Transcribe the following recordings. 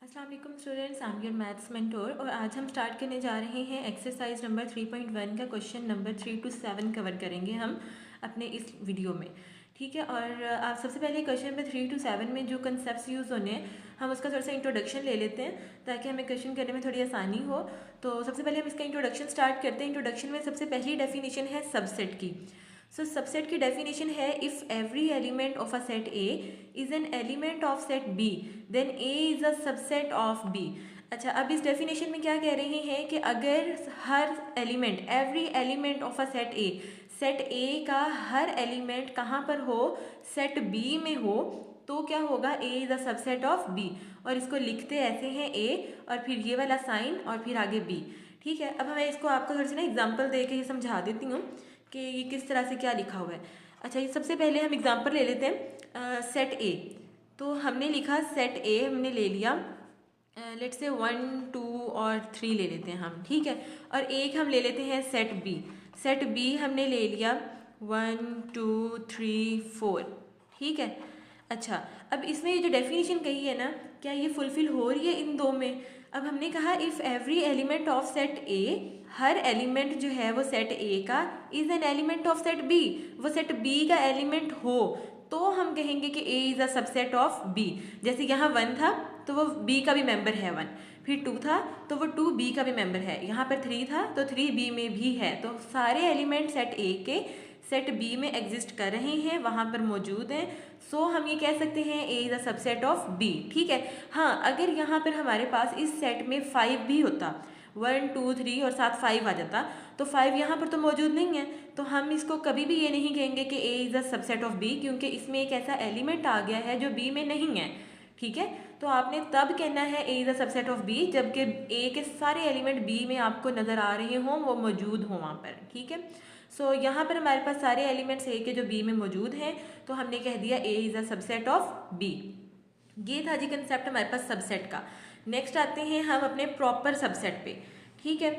अस्सलाम वालेकुम students, I am your maths mentor और आज हम स्टार्ट करने जा रहे हैं एक्सरसाइज नंबर 3.1 का क्वेश्चन नंबर 3 to 7 कवर करेंगे हम अपने इस वीडियो में। ठीक है, और आप सबसे पहले क्वेश्चन नंबर 3 to 7 में जो कंसेप्ट यूज़ होने हैं हम उसका थोड़ा सा इंट्रोडक्शन ले लेते हैं ताकि हमें क्वेश्चन करने में थोड़ी आसानी हो। तो सबसे पहले हम इसका इंट्रोडक्शन स्टार्ट करते हैं। इंट्रोडक्शन में सबसे पहली डेफिनेशन है सबसेट की। सबसेट की डेफिनेशन है if every element of a set A is an element of set B then A is a subset of B. अच्छा, अब इस डेफिनेशन में क्या कह रहे हैं कि अगर हर element every element of a set A का हर एलिमेंट कहाँ पर हो, सेट बी में हो, तो क्या होगा, A is a subset of B. और इसको लिखते ऐसे हैं ए और फिर ये वाला साइन और फिर आगे बी। ठीक है, अब मैं इसको आपको थोड़ी सी ना एग्जाम्पल दे के ये समझा देती हूँ कि ये किस तरह से क्या लिखा हुआ है। अच्छा, ये सबसे पहले हम एग्जाम्पल ले लेते हैं सेट ए। तो हमने लिखा सेट ए, हमने ले लिया लेट से 1 2 और 3 ले लेते हैं हम। ठीक है, और एक हम ले लेते हैं सेट बी। सेट बी हमने ले लिया 1 2 3 4। ठीक है, अच्छा, अब इसमें ये जो डेफिनेशन कही है ना, क्या ये फुलफिल हो रही है इन दो में। अब हमने कहा if every element of set A, हर एलिमेंट जो है वो सेट ए का is an element of set B, वो सेट बी का एलिमेंट हो, तो हम कहेंगे कि A is a subset of B. जैसे यहाँ 1 था तो वो बी का भी मेंबर है 1, फिर 2 था तो वो 2 बी का भी मेंबर है, यहाँ पर 3 था तो 3 बी में भी है। तो सारे एलिमेंट सेट ए के सेट बी में एग्जिस्ट कर रहे हैं, वहाँ पर मौजूद हैं। सो हम ये कह सकते हैं A is a subset of B. ठीक है, हाँ, अगर यहाँ पर हमारे पास इस सेट में 5 भी होता, 1 2 3 और साथ 5 आ जाता, तो 5 यहाँ पर तो मौजूद नहीं है, तो हम इसको कभी भी ये नहीं कहेंगे कि A is a subset of B, क्योंकि इसमें एक ऐसा एलिमेंट आ गया है जो बी में नहीं है। ठीक है, तो आपने तब कहना है A is a subset of B जबकि ए के सारे एलिमेंट बी में आपको नज़र आ रहे हों, वो मौजूद हों वहाँ पर। ठीक है, यहाँ पर हमारे पास सारे एलिमेंट्स ए के जो बी में मौजूद हैं, तो हमने कह दिया A is a subset of B. ये था जी कंसेप्ट हमारे पास सबसेट का। नेक्स्ट आते हैं हम अपने प्रॉपर सबसेट पे। ठीक है,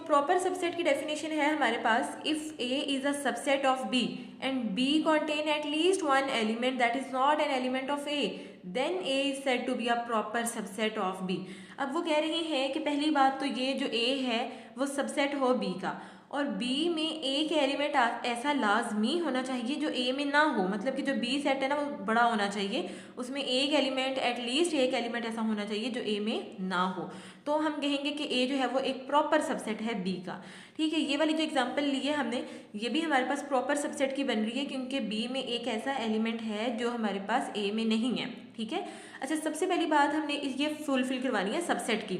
प्रॉपर सबसेट की डेफिनेशन है हमारे पास if A is a subset of B and B contain at least one element that is not an element of A, then A is said to be a proper subset of B. अब वो कह रहे हैं कि पहली बात तो ये जो ए है वो सबसेट हो बी का, और बी में एक एलिमेंट ऐसा लाजमी होना चाहिए जो ए में ना हो, मतलब कि जो बी सेट है ना वो बड़ा होना चाहिए, उसमें एक एलिमेंट एटलीस्ट एक एलिमेंट ऐसा होना चाहिए जो ए में ना हो, तो हम कहेंगे कि ए जो है वो एक प्रॉपर सबसेट है बी का। ठीक है, ये वाली जो एग्जांपल ली है हमने, ये भी हमारे पास प्रॉपर सबसेट की बन रही है क्योंकि बी में एक ऐसा एलिमेंट है जो हमारे पास ए में नहीं है। ठीक है, अच्छा, सबसे पहली बात हमने ये फुलफिल करवानी है सबसेट की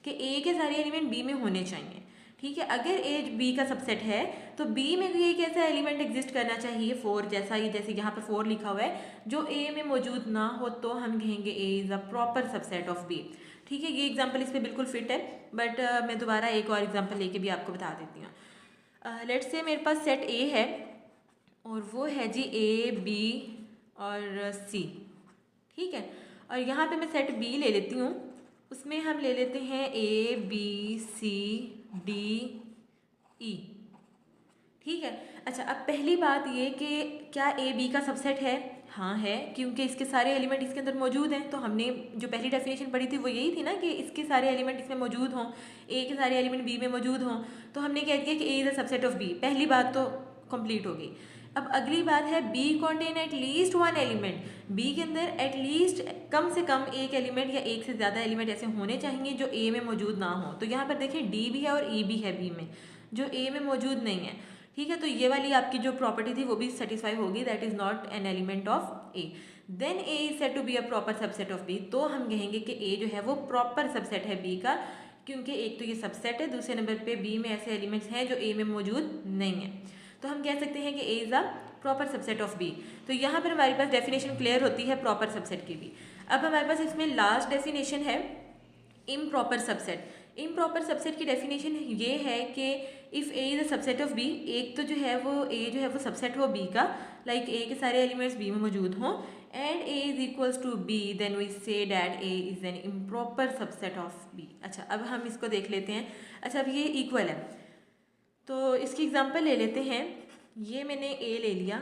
कि ए के सारे एलिमेंट बी में होने चाहिए। ठीक है, अगर ए बी का सबसेट है तो बी में भी एक ऐसा एलिमेंट एग्जिस्ट करना चाहिए 4 जैसा, ही जैसे यहाँ पर 4 लिखा हुआ है, जो ए में मौजूद ना हो, तो हम कहेंगे A is a proper subset of B. ठीक है, ये एग्जांपल इस पर बिल्कुल फिट है, बट मैं दोबारा एक और एग्जांपल लेके भी आपको बता देती हूँ। लेट्स से मेरे पास सेट ए है और वो है जी ए बी और सी। ठीक है, और यहाँ पे मैं सेट बी ले लेती हूँ, उसमें हम ले लेते हैं A B C D E. ठीक है, अच्छा, अब पहली बात ये कि क्या ए बी का सबसेट है। हाँ है, क्योंकि इसके सारे एलिमेंट इसके अंदर मौजूद हैं। तो हमने जो पहली डेफिनेशन पढ़ी थी वो यही थी ना कि इसके सारे एलिमेंट इसमें मौजूद हों, ए के सारे एलिमेंट बी में मौजूद हों, तो हमने कह दिया कि A is a subset of B. पहली बात तो कंप्लीट हो गई। अब अगली बात है B contain at least one element. B के अंदर एटलीस्ट कम से कम एक एलिमेंट या एक से ज़्यादा एलिमेंट ऐसे होने चाहिए जो ए में मौजूद ना हो। तो यहाँ पर देखिए डी भी है और ई भी है बी में, जो ए में मौजूद नहीं है। ठीक है, तो ये वाली आपकी जो प्रॉपर्टी थी वो भी सेटिस्फाई होगी, that is not an element of A. Then A is said to be a proper subset of B, तो हम कहेंगे कि ए जो है वो प्रॉपर सबसेट है बी का, क्योंकि एक तो ये सबसेट है, दूसरे नंबर पे बी में ऐसे एलिमेंट्स हैं जो ए में मौजूद नहीं है। तो हम कह सकते हैं कि A is a proper subset of B. तो यहाँ पर हमारे पास डेफिनेशन क्लियर होती है प्रॉपर सबसेट की भी। अब हमारे पास इसमें लास्ट डेफिनेशन है इम्प्रॉपर सबसेट। इम्प्रॉपर सबसेट की डेफिनेशन ये है कि if A is a subset of B, एक तो जो है वो ए जो है वो सबसेट हो बी का, लाइक ए के सारे एलिमेंट्स बी में मौजूद हों, and A is equals to B, then we say that A is an improper subset of B. अच्छा, अब हम इसको देख लेते हैं। अच्छा, अब ये इक्वल है तो इसकी एग्जांपल ले लेते हैं। ये मैंने ए ले लिया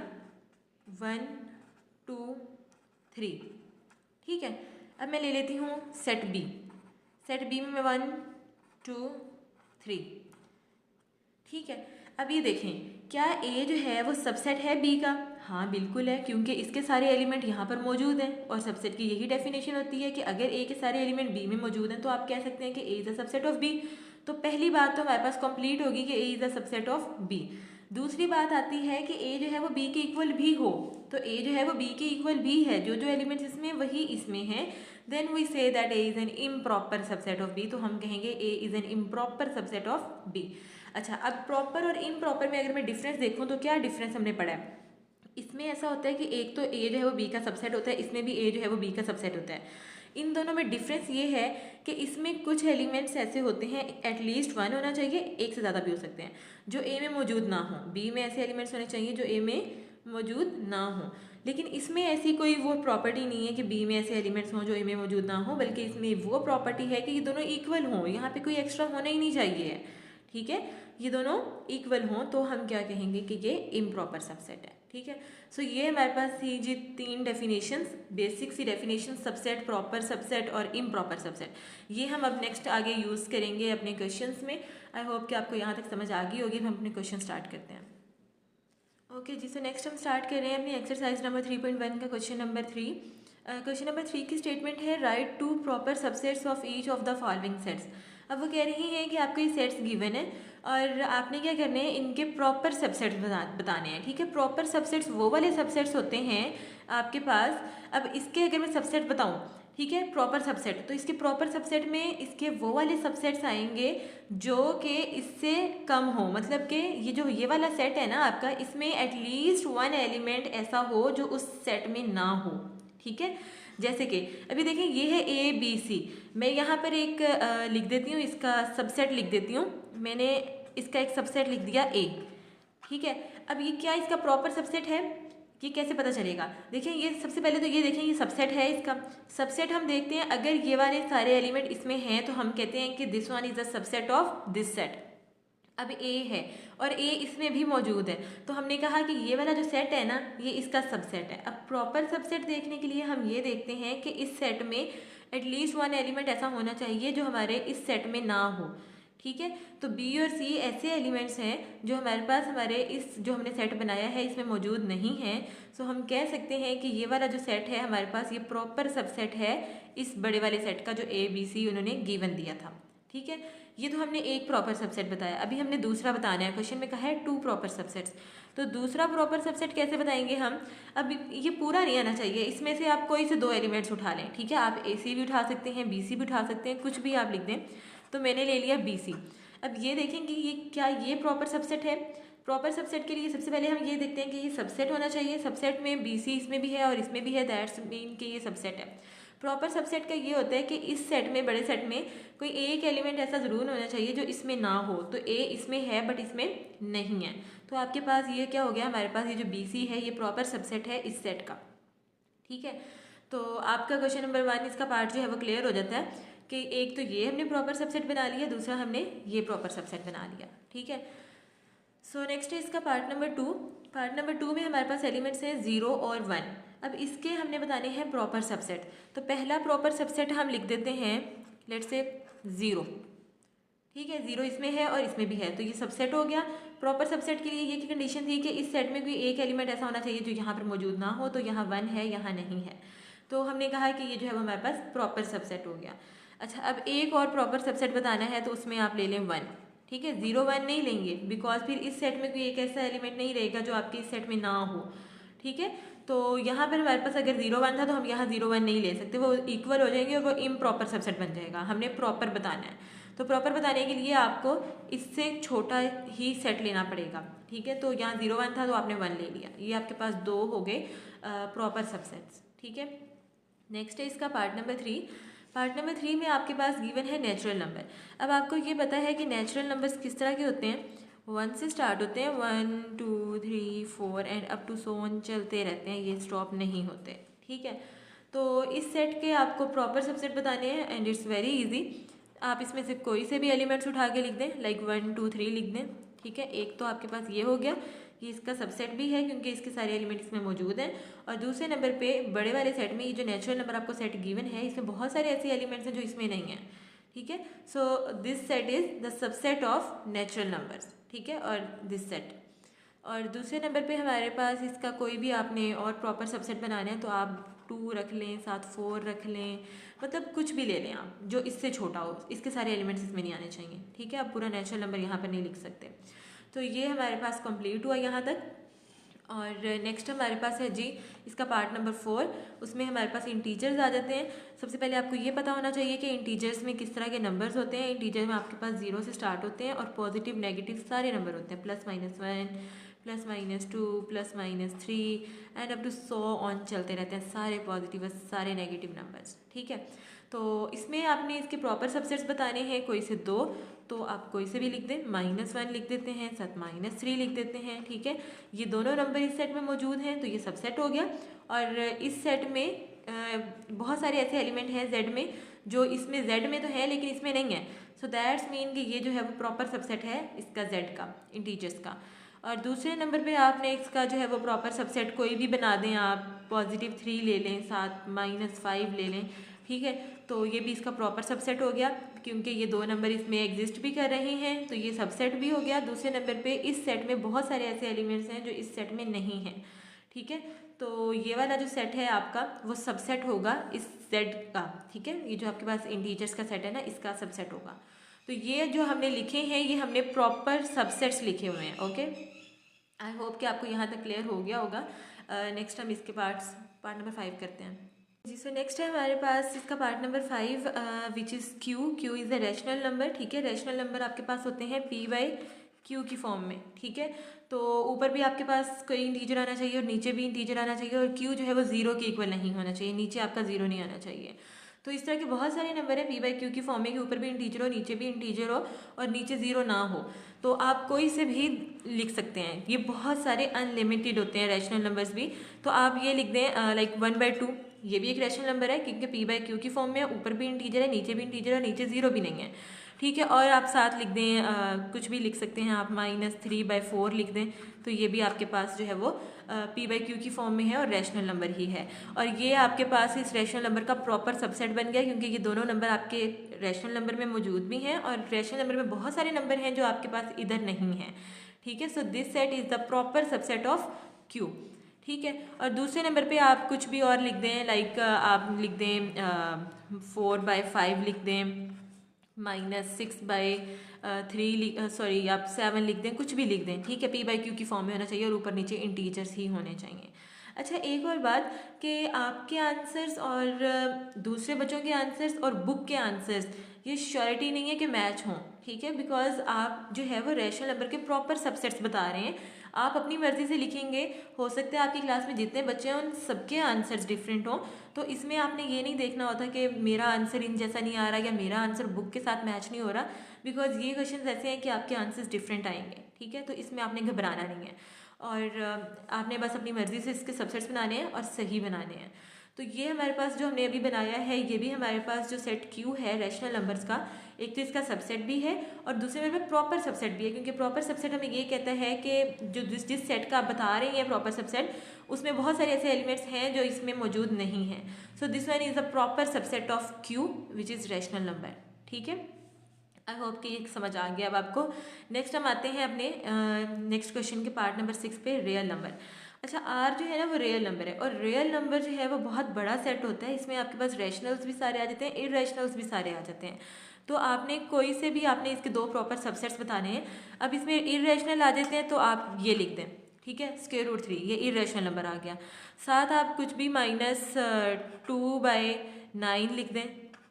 1 2 3। ठीक है, अब मैं ले लेती हूँ सेट बी। सेट बी में मैं 1 2 3, ठीक है। अब ये देखें, क्या ए जो है वो सबसेट है बी का? हाँ बिल्कुल है, क्योंकि इसके सारे एलिमेंट यहाँ पर मौजूद हैं और सबसेट की यही डेफिनेशन होती है कि अगर ए के सारे एलिमेंट बी में मौजूद हैं तो आप कह सकते हैं कि A is a subset of B. तो पहली बात तो हमारे पास कंप्लीट होगी कि A is a subset of B. दूसरी बात आती है कि ए जो है वो बी के इक्वल भी हो, तो ए जो है वो बी के इक्वल भी है, जो जो एलिमेंट्स इसमें वही इसमें हैं, then we say that A is an improper subset of B. तो हम कहेंगे A is an improper subset of B. अच्छा, अब प्रॉपर और इम्प्रॉपर में अगर मैं डिफरेंस देखूँ तो क्या डिफरेंस हमने पढ़ा है? इसमें ऐसा होता है कि एक तो ए जो है वो बी का सबसेट होता है, इसमें भी ए जो है वो बी का सबसेट होता है। इन दोनों में डिफरेंस ये है कि इसमें कुछ एलिमेंट्स ऐसे होते हैं, एटलीस्ट 1 होना चाहिए, एक से ज़्यादा भी हो सकते हैं, जो ए में मौजूद ना हो। बी में ऐसे एलिमेंट्स होने चाहिए जो ए में मौजूद ना हो। लेकिन इसमें ऐसी कोई वो प्रॉपर्टी नहीं है कि बी में ऐसे एलिमेंट्स हों जो ए में मौजूद ना हो, बल्कि इसमें वो प्रॉपर्टी है कि ये दोनों इक्वल हों, यहाँ पे कोई एक्स्ट्रा होना ही नहीं चाहिए, ठीक है। ये दोनों इक्वल हों तो हम क्या कहेंगे कि ये इम्प्रॉपर सबसेट है, ठीक है। सो ये हमारे पास थी जी 3 डेफिनेशंस, बेसिक सी डेफिनेशन, सबसेट, प्रॉपर सबसेट और इम्प्रॉपर सबसेट। ये हम अब नेक्स्ट आगे यूज़ करेंगे अपने क्वेश्चंस में। आई होप कि आपको यहाँ तक समझ आ गई होगी। हम अपने क्वेश्चन स्टार्ट करते हैं। ओके जी, सो नेक्स्ट हम स्टार्ट कर रहे हैं अपनी एक्सरसाइज नंबर 3.1 का क्वेश्चन नंबर 3। क्वेश्चन नंबर 3 की स्टेटमेंट है right 2 proper subsets of each of the following sets. अब वो कह रही हैं कि आपको ये सेट्स गिवन है और आपने क्या करने हैं, इनके प्रॉपर सबसेट्स बताने हैं, ठीक है। प्रॉपर सबसेट्स वो वाले सबसेट्स होते हैं आपके पास। अब इसके अगर मैं सबसेट बताऊं, ठीक है, प्रॉपर सबसेट, तो इसके प्रॉपर सबसेट में इसके वो वाले सबसेट्स आएंगे जो कि इससे कम हो, मतलब कि ये वाला सेट है ना आपका, इसमें एटलीस्ट 1 एलिमेंट ऐसा हो जो उस सेट में ना हो, ठीक है। जैसे कि अभी देखें, ये है ए बी सी, मैं यहाँ पर एक लिख देती हूँ, इसका सबसेट लिख देती हूँ। मैंने इसका एक सबसेट लिख दिया ए, ठीक है। अब ये क्या इसका प्रॉपर सबसेट है, ये कैसे पता चलेगा? देखिए, ये सबसे पहले तो ये देखें, ये सबसेट है। इसका सबसेट हम देखते हैं, अगर ये वाले सारे एलिमेंट इसमें हैं तो हम कहते हैं कि this one is the subset of this set. अब ए है और ए इसमें भी मौजूद है, तो हमने कहा कि ये वाला जो सेट है ना, ये इसका सबसेट है। अब प्रॉपर सबसेट देखने के लिए हम ये देखते हैं कि इस सेट में एटलीस्ट 1 एलिमेंट ऐसा होना चाहिए जो हमारे इस सेट में ना हो, ठीक है। तो बी और सी ऐसे एलिमेंट्स हैं जो हमारे पास हमारे इस जो हमने सेट बनाया है इसमें मौजूद नहीं है। सो हम कह सकते हैं कि ये वाला जो सेट है हमारे पास, ये प्रॉपर सबसेट है इस बड़े वाले सेट का जो ए बी सी उन्होंने गिवन दिया था, ठीक है। ये तो हमने एक प्रॉपर सबसेट बताया। अभी हमने दूसरा बताना है। क्वेश्चन में कहा है 2 प्रॉपर सबसेट्स, तो दूसरा प्रॉपर सबसेट कैसे बताएंगे हम? अब ये पूरा नहीं आना चाहिए, इसमें से आप कोई से 2 एलिमेंट्स उठा लें, ठीक है। आप ए सी भी उठा सकते हैं, बी सी भी उठा सकते हैं, कुछ भी आप लिख दें। तो मैंने ले लिया बी सी। अब ये देखें कि ये क्या ये प्रॉपर सबसेट है? प्रॉपर सबसेट के लिए सबसे पहले हम ये देखते हैं कि ये सबसेट होना चाहिए। सबसेट में बी सी इसमें भी है और इसमें भी है, दैट्स मीन कि ये सबसेट है। प्रॉपर सबसेट का ये होता है कि इस सेट में, बड़े सेट में, कोई एक एलिमेंट ऐसा ज़रूर होना चाहिए जो इसमें ना हो। तो ए इसमें है बट इसमें नहीं है, तो आपके पास ये क्या हो गया, हमारे पास ये जो बी सी है ये प्रॉपर सबसेट है इस सेट का, ठीक है। तो आपका क्वेश्चन नंबर 1 इसका पार्ट जो है वो क्लियर हो जाता है कि एक तो ये हमने प्रॉपर सबसेट बना लिया, दूसरा हमने ये प्रॉपर सबसेट बना लिया, ठीक है। सो नेक्स्ट है इसका पार्ट नंबर 2। पार्ट नंबर 2 में हमारे पास एलिमेंट्स हैं 0 और 1। अब इसके हमने बताने हैं प्रॉपर सबसेट। तो पहला प्रॉपर सबसेट हम लिख देते हैं, लेट्स से 0, ठीक है। 0 इसमें है और इसमें भी है, तो ये सबसेट हो गया। प्रॉपर सबसेट के लिए ये की कंडीशन थी कि इस सेट में कोई एक एलिमेंट ऐसा होना चाहिए जो यहाँ पर मौजूद ना हो, तो यहाँ 1 है, यहाँ नहीं है, तो हमने कहा कि ये जो है वो हमारे पास प्रॉपर सबसेट हो गया। अच्छा, अब एक और प्रॉपर सबसेट बताना है, तो उसमें आप ले लें 1, ठीक है। 0 1 नहीं लेंगे बिकॉज फिर इस सेट में कोई एक ऐसा एलिमेंट नहीं रहेगा जो आपके इस सेट में ना हो, ठीक है। तो यहाँ पर हमारे पास अगर 0 1 था तो हम यहाँ 0 1 नहीं ले सकते, वो इक्वल हो जाएंगे और वो इम्प्रॉपर सबसेट बन जाएगा। हमने प्रॉपर बताना है, तो प्रॉपर बताने के लिए आपको इससे छोटा ही सेट लेना पड़ेगा, ठीक है। तो यहाँ 0 1 था तो आपने 1 ले लिया, ये आपके पास 2 हो गए प्रॉपर सबसेट्स, ठीक है। नेक्स्ट है इसका पार्ट नंबर 3। पार्ट नंबर 3 में आपके पास गिवन है नेचुरल नंबर। अब आपको ये पता है कि नेचुरल नंबर्स किस तरह के होते हैं, 1 से स्टार्ट होते हैं, 1 2 3 4 and up to so on चलते रहते हैं, ये स्टॉप नहीं होते, ठीक है। तो इस सेट के आपको प्रॉपर सबसेट बताने हैं एंड इट्स वेरी इजी। आप इसमें से कोई से भी एलिमेंट्स उठा के लिख दें, लाइक 1 2 3 लिख दें, ठीक है। एक तो आपके पास ये हो गया, ये इसका सबसेट भी है क्योंकि इसके सारे एलिमेंट इसमें मौजूद हैं। और दूसरे नंबर पे बड़े वाले सेट में ये जो नेचुरल नंबर आपको सेट गिवन है इसमें बहुत सारे ऐसे एलिमेंट्स हैं जो इसमें नहीं हैं, ठीक है। So this set is the subset of natural numbers, ठीक है, और दिस सेट। और दूसरे नंबर पे हमारे पास इसका कोई भी आपने और प्रॉपर सबसेट बनाना है तो आप 2 रख लें, साथ 4 रख लें, मतलब कुछ भी ले लें आप जो इससे छोटा हो, इसके सारे एलिमेंट्स इसमें नहीं आने चाहिए, ठीक है। आप पूरा नेचुरल नंबर यहाँ पर नहीं लिख सकते। तो ये हमारे पास कंप्लीट हुआ यहाँ तक। और नेक्स्ट हमारे पास है जी इसका पार्ट नंबर 4, उसमें हमारे पास इंटीजर्स आ जाते हैं। सबसे पहले आपको ये पता होना चाहिए कि इंटीजर्स में किस तरह के नंबर्स होते हैं। इंटीजर में आपके पास 0 से स्टार्ट होते हैं और पॉजिटिव नेगेटिव सारे नंबर होते हैं, +-1 +-2 +-3 एंड अप टू 100 ऑन चलते रहते हैं, सारे पॉजिटिव और सारे नेगेटिव नंबर्स, ठीक है। तो इसमें आपने इसके प्रॉपर सबसेट्स बताने हैं, कोई से 2, तो आप कोई से भी लिख दें, -1 लिख देते हैं, साथ -3 लिख देते हैं, ठीक है। ये दोनों नंबर इस सेट में मौजूद हैं तो ये सबसेट हो गया। और इस सेट में बहुत सारे ऐसे एलिमेंट हैं Z में जो इसमें Z में तो है लेकिन इसमें नहीं है, सो दैट्स मीन कि ये जो है वो प्रॉपर सबसेट है इसका Z का, इंटीजर्स का। और दूसरे नंबर पे आपने इसका जो है वो प्रॉपर सबसेट कोई भी बना दें आप, +3 ले लें, साथ -5 ले लें, ठीक है। तो ये भी इसका प्रॉपर सबसेट हो गया क्योंकि ये 2 नंबर इसमें एग्जिस्ट भी कर रहे हैं तो ये सबसेट भी हो गया। दूसरे नंबर पे इस सेट में बहुत सारे ऐसे एलिमेंट्स हैं जो इस सेट में नहीं हैं, ठीक है। तो ये वाला जो सेट है आपका वो सबसेट होगा इस सेट का, ठीक है। ये जो आपके पास इंटीजर्स का सेट है ना, इसका सबसेट होगा। तो ये जो हमने लिखे हैं ये हमने प्रॉपर सबसेट्स लिखे हुए हैं, ओके। आई होप कि आपको यहाँ तक क्लियर हो गया होगा। नेक्स्ट हम इसके पार्ट नंबर 5 करते हैं जी। सो नेक्स्ट है हमारे पास इसका part number 5 which is Q is a rational number, ठीक है। रैशनल नंबर आपके पास होते हैं P/Q की फॉर्म में, ठीक है। तो ऊपर भी आपके पास कोई इंटीजर आना चाहिए और नीचे भी इंटीजर आना चाहिए और Q जो है वो 0 के इक्वल नहीं होना चाहिए, नीचे आपका 0 नहीं आना चाहिए। तो इस तरह के बहुत सारे नंबर हैं P/Q की फॉर्म में कि ऊपर भी इंटीजर हो, नीचे भी इंटीजर हो और नीचे 0 ना हो, तो आप कोई से भी लिख सकते हैं। ये बहुत सारे अनलिमिटेड होते हैं रैशनल नंबर्स भी, तो आप ये लिख दें लाइक 1/2, ये भी एक रैशनल नंबर है क्योंकि P/Q की फॉर्म में ऊपर भी इंटीजर है, नीचे भी इंटीजर है और नीचे 0 भी नहीं है, ठीक है। और आप साथ लिख दें कुछ भी लिख सकते हैं आप, -3/4 लिख दें, तो ये भी आपके पास जो है वो P/Q की फॉर्म में है और रैशनल नंबर ही है। और ये आपके पास इस रैशनल नंबर का प्रॉपर सबसेट बन गया क्योंकि ये दोनों नंबर आपके रैशनल नंबर में मौजूद भी हैं और रैशनल नंबर में बहुत सारे नंबर हैं जो आपके पास इधर नहीं हैं, ठीक है। So this set is the proper subset of Q, ठीक है। और दूसरे नंबर पे आप कुछ भी और लिख दें, लाइक आप लिख दें 4/5 लिख दें, -6/3 सॉरी आप 7 लिख दें, कुछ भी लिख दें, ठीक है। P/Q की फॉर्म में होना चाहिए और ऊपर नीचे इंटीजर्स ही होने चाहिए। अच्छा, एक और बात कि आपके आंसर्स और दूसरे बच्चों के आंसर्स और बुक के आंसर्स ये श्योरिटी नहीं है कि मैच हों, ठीक है। बिकॉज आप जो है वो रैशनल नंबर के प्रॉपर सबसेट्स बता रहे हैं, आप अपनी मर्ज़ी से लिखेंगे, हो सकता है आपकी क्लास में जितने बच्चे हैं उन सबके आंसर्स डिफरेंट हों, तो इसमें आपने ये नहीं देखना होता कि मेरा आंसर इन जैसा नहीं आ रहा या मेरा आंसर बुक के साथ मैच नहीं हो रहा, बिकॉज ये क्वेश्चन ऐसे हैं कि आपके आंसर्स डिफरेंट आएंगे, ठीक है। तो इसमें आपने घबराना नहीं है और आपने बस अपनी मर्ज़ी से इसके सबसेट्स बनाने हैं और सही बनाने हैं। तो ये हमारे पास जो हमने अभी बनाया है ये भी हमारे पास जो सेट Q है रैशनल नंबर्स का, एक तो इसका सबसेट भी है और दूसरे नंबर पर प्रॉपर सबसेट भी है, क्योंकि प्रॉपर सबसेट हमें ये कहता है कि जो जिस सेट का आप बता रहे हैं प्रॉपर सबसेट, उसमें बहुत सारे ऐसे एलिमेंट्स हैं जो इसमें मौजूद नहीं हैं। So this one is the proper subset of Q which is rational number, ठीक है। आई होप कि ये समझ आ गया अब आपको। नेक्स्ट हम आते हैं अपने नेक्स्ट क्वेश्चन के पार्ट नंबर 6 पे, रियल नंबर। अच्छा, R जो है ना वो रियल नंबर है और रियल नंबर जो है वो बहुत बड़ा सेट होता है, इसमें आपके पास रैशनल्स भी सारे आ जाते हैं, इररेशनल्स भी सारे आ जाते हैं। तो आपने कोई से भी आपने इसके 2 प्रॉपर सबसेट्स बताने हैं। अब इसमें इररेशनल आ जाते हैं तो आप ये लिख दें, ठीक है, √3 ये इररेशनल नंबर आ गया। साथ आप कुछ भी -2/9 लिख दें,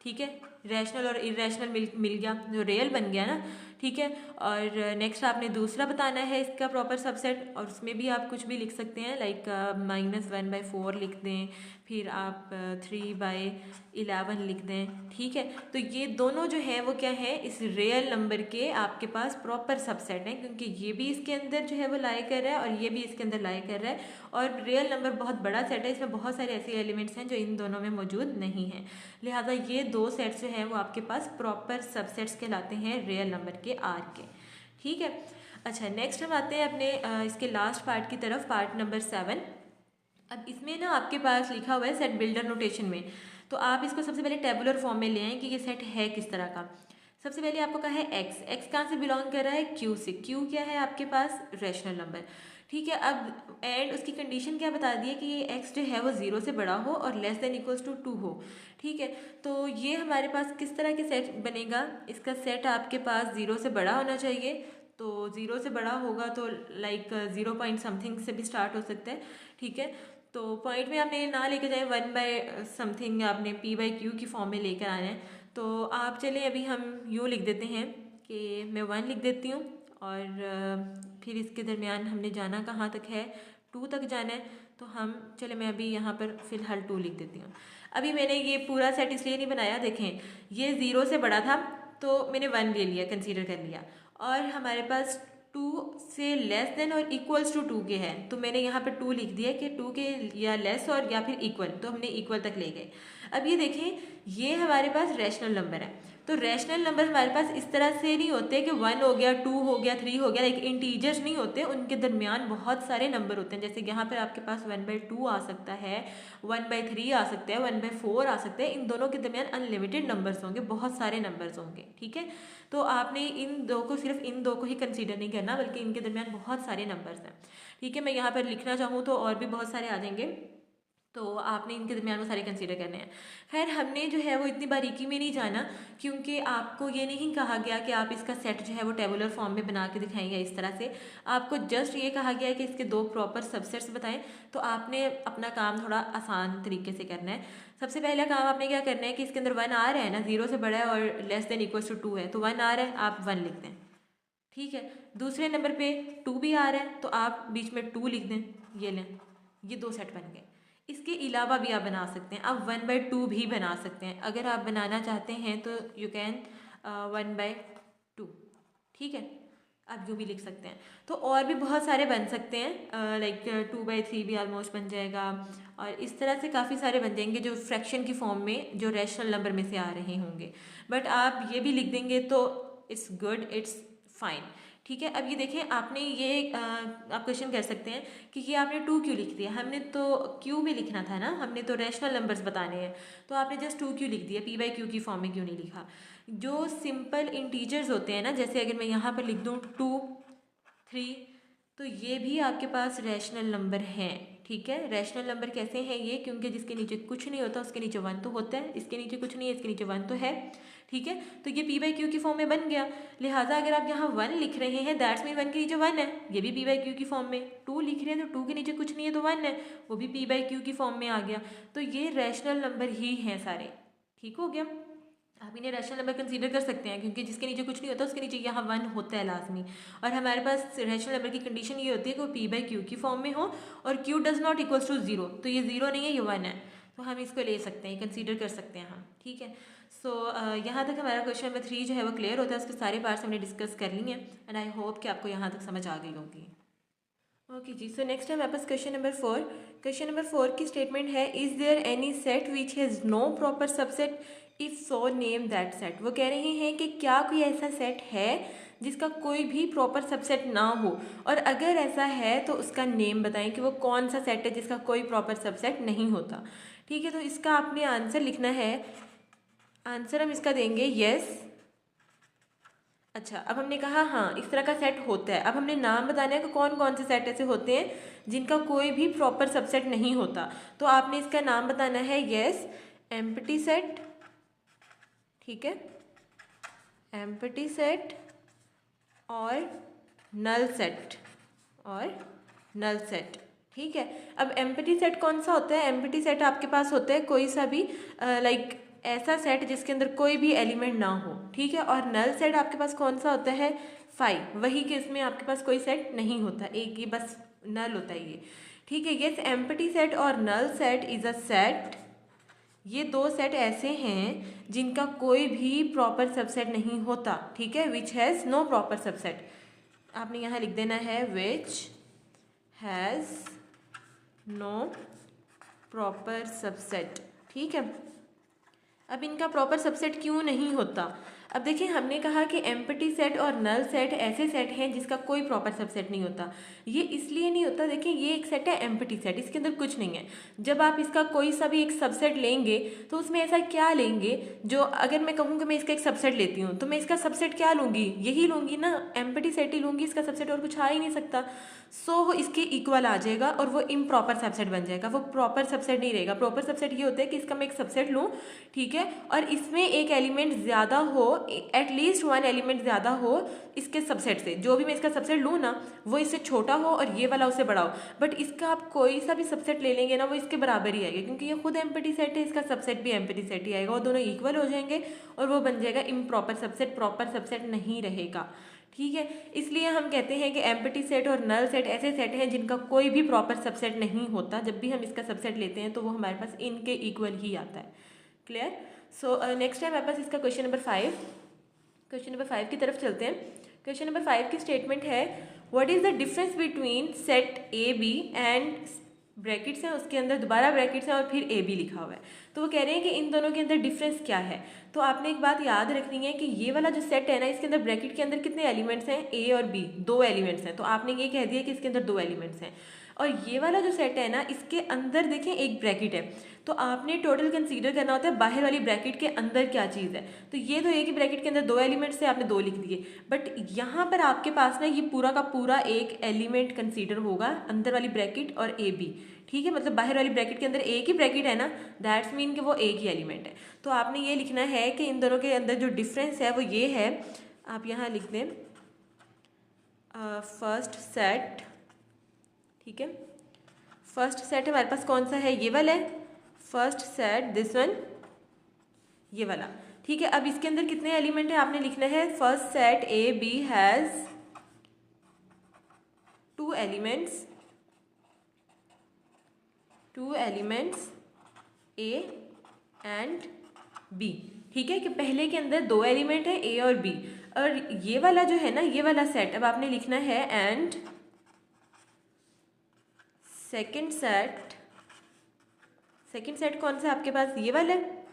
ठीक है, रैशनल और इररेशनल मिल गया, जो रियल बन गया ना, ठीक है। और नेक्स्ट आपने दूसरा बताना है इसका प्रॉपर सबसेट और उसमें भी आप कुछ भी लिख सकते हैं, लाइक -1/4 लिख दें, फिर आप 3/11 लिख दें, ठीक है। तो ये दोनों जो है वो क्या है, इस रियल नंबर के आपके पास प्रॉपर सबसेट हैं, क्योंकि ये भी इसके अंदर जो है वो लाई कर रहा है और ये भी इसके अंदर लाई कर रहा है। और रियल नंबर बहुत बड़ा सेट है, इसमें बहुत सारे ऐसे एलिमेंट्स हैं जो इन दोनों में मौजूद नहीं हैं, लिहाजा ये 2 सेट्स जो हैं वो आपके पास प्रॉपर सबसेट्स कहलाते हैं रियल नंबर के, R के, ठीक है। अच्छा, नेक्स्ट हम आते हैं अपने इसके लास्ट पार्ट की तरफ, पार्ट नंबर 7। अब इसमें ना आपके पास लिखा हुआ है सेट बिल्डर नोटेशन में, तो आप इसको सबसे पहले टेबुलर फॉर्म में ले आएँ कि ये सेट है किस तरह का। सबसे पहले आपको कहा है एक्स, एक्स कहाँ से बिलोंग कर रहा है, क्यू से। क्यू क्या है आपके पास, रैशनल नंबर, ठीक है। अब एंड उसकी कंडीशन क्या बता दी है कि ये एक्स जो है वो 0 से बड़ा हो और लेस देन इक्वल्स टू 2 हो, ठीक है। तो ये हमारे पास किस तरह के सेट बनेगा, इसका सेट आपके पास 0 से बड़ा होना चाहिए। तो 0 से बड़ा होगा तो लाइक 0 पॉइंट समथिंग से भी स्टार्ट हो सकता है, ठीक है। तो पॉइंट में आपने ना लेके जाए 1/समथिंग, आपने p/q की फॉर्म में लेकर आना है। तो आप चले अभी हम यूँ लिख देते हैं कि मैं 1 लिख देती हूँ और फिर इसके दरमियान हमने जाना कहाँ तक है, 2 तक जाना है। तो हम चले मैं अभी यहाँ पर फ़िलहाल 2 लिख देती हूँ। अभी मैंने ये पूरा सेट इसलिए नहीं बनाया, देखें ये 0 से बड़ा था तो मैंने 1 ले लिया, कंसीडर कर लिया, और हमारे पास 2 से लेस देन और इक्वल्स टू 2 के हैं, तो मैंने यहाँ पर 2 लिख दिया कि 2 के या लेस और या फिर इक्वल, तो हमने इक्वल तक ले गए। अब ये देखें ये हमारे पास रैशनल नंबर है, तो रैशनल नंबर हमारे पास इस तरह से नहीं होते कि 1 हो गया, 2 हो गया, 3 हो गया, लाइक इंटीजर्स नहीं होते, उनके दरमियान बहुत सारे नंबर होते हैं। जैसे यहाँ पर आपके पास 1/2 आ सकता है, 1/3 आ सकता है, 1/4 आ सकता है, इन दोनों के दरमियान अनलिमिटेड नंबर्स होंगे, बहुत सारे नंबर्स होंगे, ठीक है। तो आपने इन दो को, सिर्फ इन दो को ही कंसीडर नहीं करना, बल्कि इनके दरमियान बहुत सारे नंबर्स हैं, ठीक है। मैं यहाँ पर लिखना चाहूँ तो और भी बहुत सारे आ जाएंगे, तो आपने इनके दरमियान वो सारे कंसीडर करने हैं। खैर हमने जो है वो इतनी बारीकी में नहीं जाना, क्योंकि आपको ये नहीं कहा गया कि आप इसका सेट जो है वो टेबुलर फॉर्म में बना के दिखाएंगे इस तरह से। आपको जस्ट ये कहा गया है कि इसके 2 प्रॉपर सबसेट्स बताएं। तो आपने अपना काम थोड़ा आसान तरीके से करना है। सबसे पहला काम आपने क्या करना है कि इसके अंदर 1 आ रहा है ना, 0 से बड़ा है और लेस देन इक्वल्स टू 2 है, तो 1 आ रहा है, आप 1 लिख दें, ठीक है। दूसरे नंबर पे 2 भी आ रहा है, तो आप बीच में 2 लिख दें, ये लें, ये 2 सेट बन गए। इसके अलावा भी आप बना सकते हैं, आप 1/2 भी बना सकते हैं, अगर आप बनाना चाहते हैं तो यू कैन 1/2, ठीक है, आप जो भी लिख सकते हैं। तो और भी बहुत सारे बन सकते हैं, लाइक 2/3 भी ऑलमोस्ट बन जाएगा, और इस तरह से काफ़ी सारे बन जाएंगे जो फ्रैक्शन की फॉर्म में, जो रैशनल नंबर में से आ रहे होंगे। बट आप ये भी लिख देंगे तो इट्स गुड, इट्स फाइन, ठीक है। अब ये देखें आपने ये आप क्वेश्चन कर सकते हैं कि ये आपने 2 क्यों लिख दिया, हमने तो क्यू भी लिखना था ना, हमने तो रैशनल नंबर्स बताने हैं, तो आपने जस्ट 2 क्यों लिख दिया, p/q की फॉर्म में क्यों नहीं लिखा। जो सिंपल इंटीजर्स होते हैं ना, जैसे अगर मैं यहाँ पर लिख दूँ 2, 3, तो ये भी आपके पास रैशनल नंबर हैं, ठीक है। रैशनल नंबर कैसे हैं ये, क्योंकि जिसके नीचे कुछ नहीं होता उसके नीचे 1 तो होता है, इसके नीचे कुछ नहीं है, इसके नीचे 1 तो है, ठीक है। तो ये p/q की फॉर्म में बन गया, लिहाजा अगर आप यहाँ 1 लिख रहे हैं दैट्स मीन 1 के नीचे 1 है, ये भी p/q की फॉर्म में। 2 लिख रहे हैं तो 2 के नीचे कुछ नहीं है तो 1 है, वो भी p/q की फॉर्म में आ गया। तो ये रैशनल नंबर ही हैं सारे, ठीक हो गया। आप इन्हें रैशनल नंबर कंसीडर कर सकते हैं, क्योंकि जिसके नीचे कुछ नहीं होता उसके नीचे यहाँ 1 होता है लाजमी, और हमारे पास रैशनल नंबर की कंडीशन ये होती है कि वो p/q की फॉर्म में हो और q does not equals to 0, तो ये 0 नहीं है, ये 1 है, तो हम इसको ले सकते हैं, कंसीडर कर सकते हैं हम, ठीक है। सो यहाँ तक हमारा क्वेश्चन नंबर 3 जो है वो क्लियर होता है, उसके सारे पार्ट्स हमने डिस्कस कर लिए हैं, एंड आई होप कि आपको यहाँ तक समझ आ गई होगी। ओके जी, सो नेक्स्ट है हमारे पास क्वेश्चन नंबर 4। क्वेश्चन नंबर 4 की स्टेटमेंट है, is there any set which has no proper subset, if so name that set. वो कह रहे हैं कि क्या कोई ऐसा सेट है जिसका कोई भी प्रॉपर सबसेट ना हो, और अगर ऐसा है तो उसका नेम बताएं कि वो कौन सा सेट है जिसका कोई प्रॉपर सबसेट नहीं होता, ठीक है। तो इसका आपने आंसर लिखना है, आंसर हम इसका देंगे येस। अच्छा, अब हमने कहा हाँ इस तरह का सेट होता है, अब हमने नाम बताना है कि कौन कौन से सेट ऐसे होते हैं जिनका कोई भी प्रॉपर सबसेट नहीं होता। तो आपने इसका नाम बताना है येस एम्प्टी सेट, ठीक है, एम्प्टी सेट और नल सेट, और नल सेट, ठीक है। अब एम्प्टी सेट कौन सा होता है, एम्प्टी सेट आपके पास होता है कोई सा भी लाइक ऐसा सेट जिसके अंदर कोई भी एलिमेंट ना हो, ठीक है। और नल सेट आपके पास कौन सा होता है, 5, वही कि इसमें आपके पास कोई सेट नहीं होता, एक ये बस नल होता है ये, ठीक है। ये एम्प्टी सेट और null set is a set, ये 2 सेट ऐसे हैं जिनका कोई भी प्रॉपर सबसेट नहीं होता, ठीक है, which has no proper subset. आपने यहाँ लिख देना है which has no proper subset, ठीक है। अब इनका प्रॉपर सबसेट क्यों नहीं होता? अब देखिए, हमने कहा कि एम्प्टी सेट और नल सेट ऐसे सेट हैं जिसका कोई प्रॉपर सबसेट नहीं होता। ये इसलिए नहीं होता, देखिए ये एक सेट है एम्प्टी सेट, इसके अंदर कुछ नहीं है। जब आप इसका कोई सा भी एक सबसेट लेंगे तो उसमें ऐसा क्या लेंगे जो, अगर मैं कहूँ कि मैं इसका एक सबसेट लेती हूँ तो मैं इसका सबसेट क्या लूँगी, यही लूँगी ना, एम्प्टी सेट ही लूँगी, इसका सबसेट और कुछ आ ही नहीं सकता। सो वो इसके इक्वल आ जाएगा और वो इम्प्रॉपर सबसेट बन जाएगा, वो प्रॉपर सबसेट नहीं रहेगा। प्रॉपर सबसेट ये होता है कि इसका मैं एक सबसेट लूँ, ठीक है, और इसमें एक एलिमेंट ज़्यादा हो, एटलीस्ट वन एलिमेंट ज़्यादा हो इसके सबसेट से। जो भी मैं इसका सबसेट लूँ ना, वो इससे छोटा हो और ये वाला उससे बड़ा हो। बट इसका आप कोई सा भी सबसेट ले लेंगे ना, वो इसके बराबर ही आएगा, क्योंकि ये खुद एम्प्टी सेट है, इसका सबसेट भी एम्प्टी सेट ही आएगा, वो दोनों इक्वल हो जाएंगे और वो बन जाएगा इम्प्रॉपर सबसेट, प्रॉपर सबसेट नहीं रहेगा। ठीक है, इसलिए हम कहते हैं कि एम्प्टी सेट और नल सेट ऐसे सेट हैं जिनका कोई भी प्रॉपर सबसेट नहीं होता। जब भी हम इसका सबसेट लेते हैं तो वो हमारे पास इनके इक्वल ही आता है। क्लियर? सो नेक्स्ट टाइम हमारे पास इसका क्वेश्चन नंबर 5, क्वेश्चन नंबर 5 की तरफ चलते हैं। क्वेश्चन नंबर 5 की स्टेटमेंट है, what is the difference between set A B and brackets हैं, उसके अंदर दोबारा ब्रैकेट्स हैं और फिर ए बी लिखा हुआ है। तो वो कह रहे हैं कि इन दोनों के अंदर डिफरेंस क्या है। तो आपने एक बात याद रखनी है कि ये वाला जो सेट है ना, इसके अंदर ब्रैकेट के अंदर कितने एलिमेंट्स हैं, ए और बी, 2 एलिमेंट्स हैं। तो आपने ये कह दिया कि इसके अंदर 2 एलिमेंट्स हैं। और ये वाला जो सेट है ना, इसके अंदर देखें एक ब्रैकेट है, तो आपने टोटल कंसीडर करना होता है बाहर वाली ब्रैकेट के अंदर क्या चीज़ है। तो ये तो एक ही ब्रैकेट के अंदर 2 एलिमेंट्स है, आपने 2 लिख दिए, बट यहाँ पर आपके पास ना ये पूरा का पूरा एक एलिमेंट कंसीडर होगा, अंदर वाली ब्रैकेट और ए बी। ठीक है, मतलब बाहर वाली ब्रैकेट के अंदर एक ही ब्रैकेट है ना, दैट्स मीन कि वो एक ही एलिमेंट है। तो आपने ये लिखना है कि इन दोनों के अंदर जो डिफरेंस है वो ये है, आप यहाँ लिख दें फर्स्ट सेट। ठीक है, फर्स्ट सेट हमारे पास कौन सा है, ये वाला है, फर्स्ट सेट दिस वन, ये वाला। ठीक है, अब इसके अंदर कितने एलिमेंट है आपने लिखना है, first set A B has 2 elements, 2 elements A and B. ठीक है, कि पहले के अंदर 2 एलिमेंट है ए और बी, और ये वाला जो है ना, ये वाला सेट अब आपने लिखना है and second set. Second set कौन सा आपके पास, ये वाला है।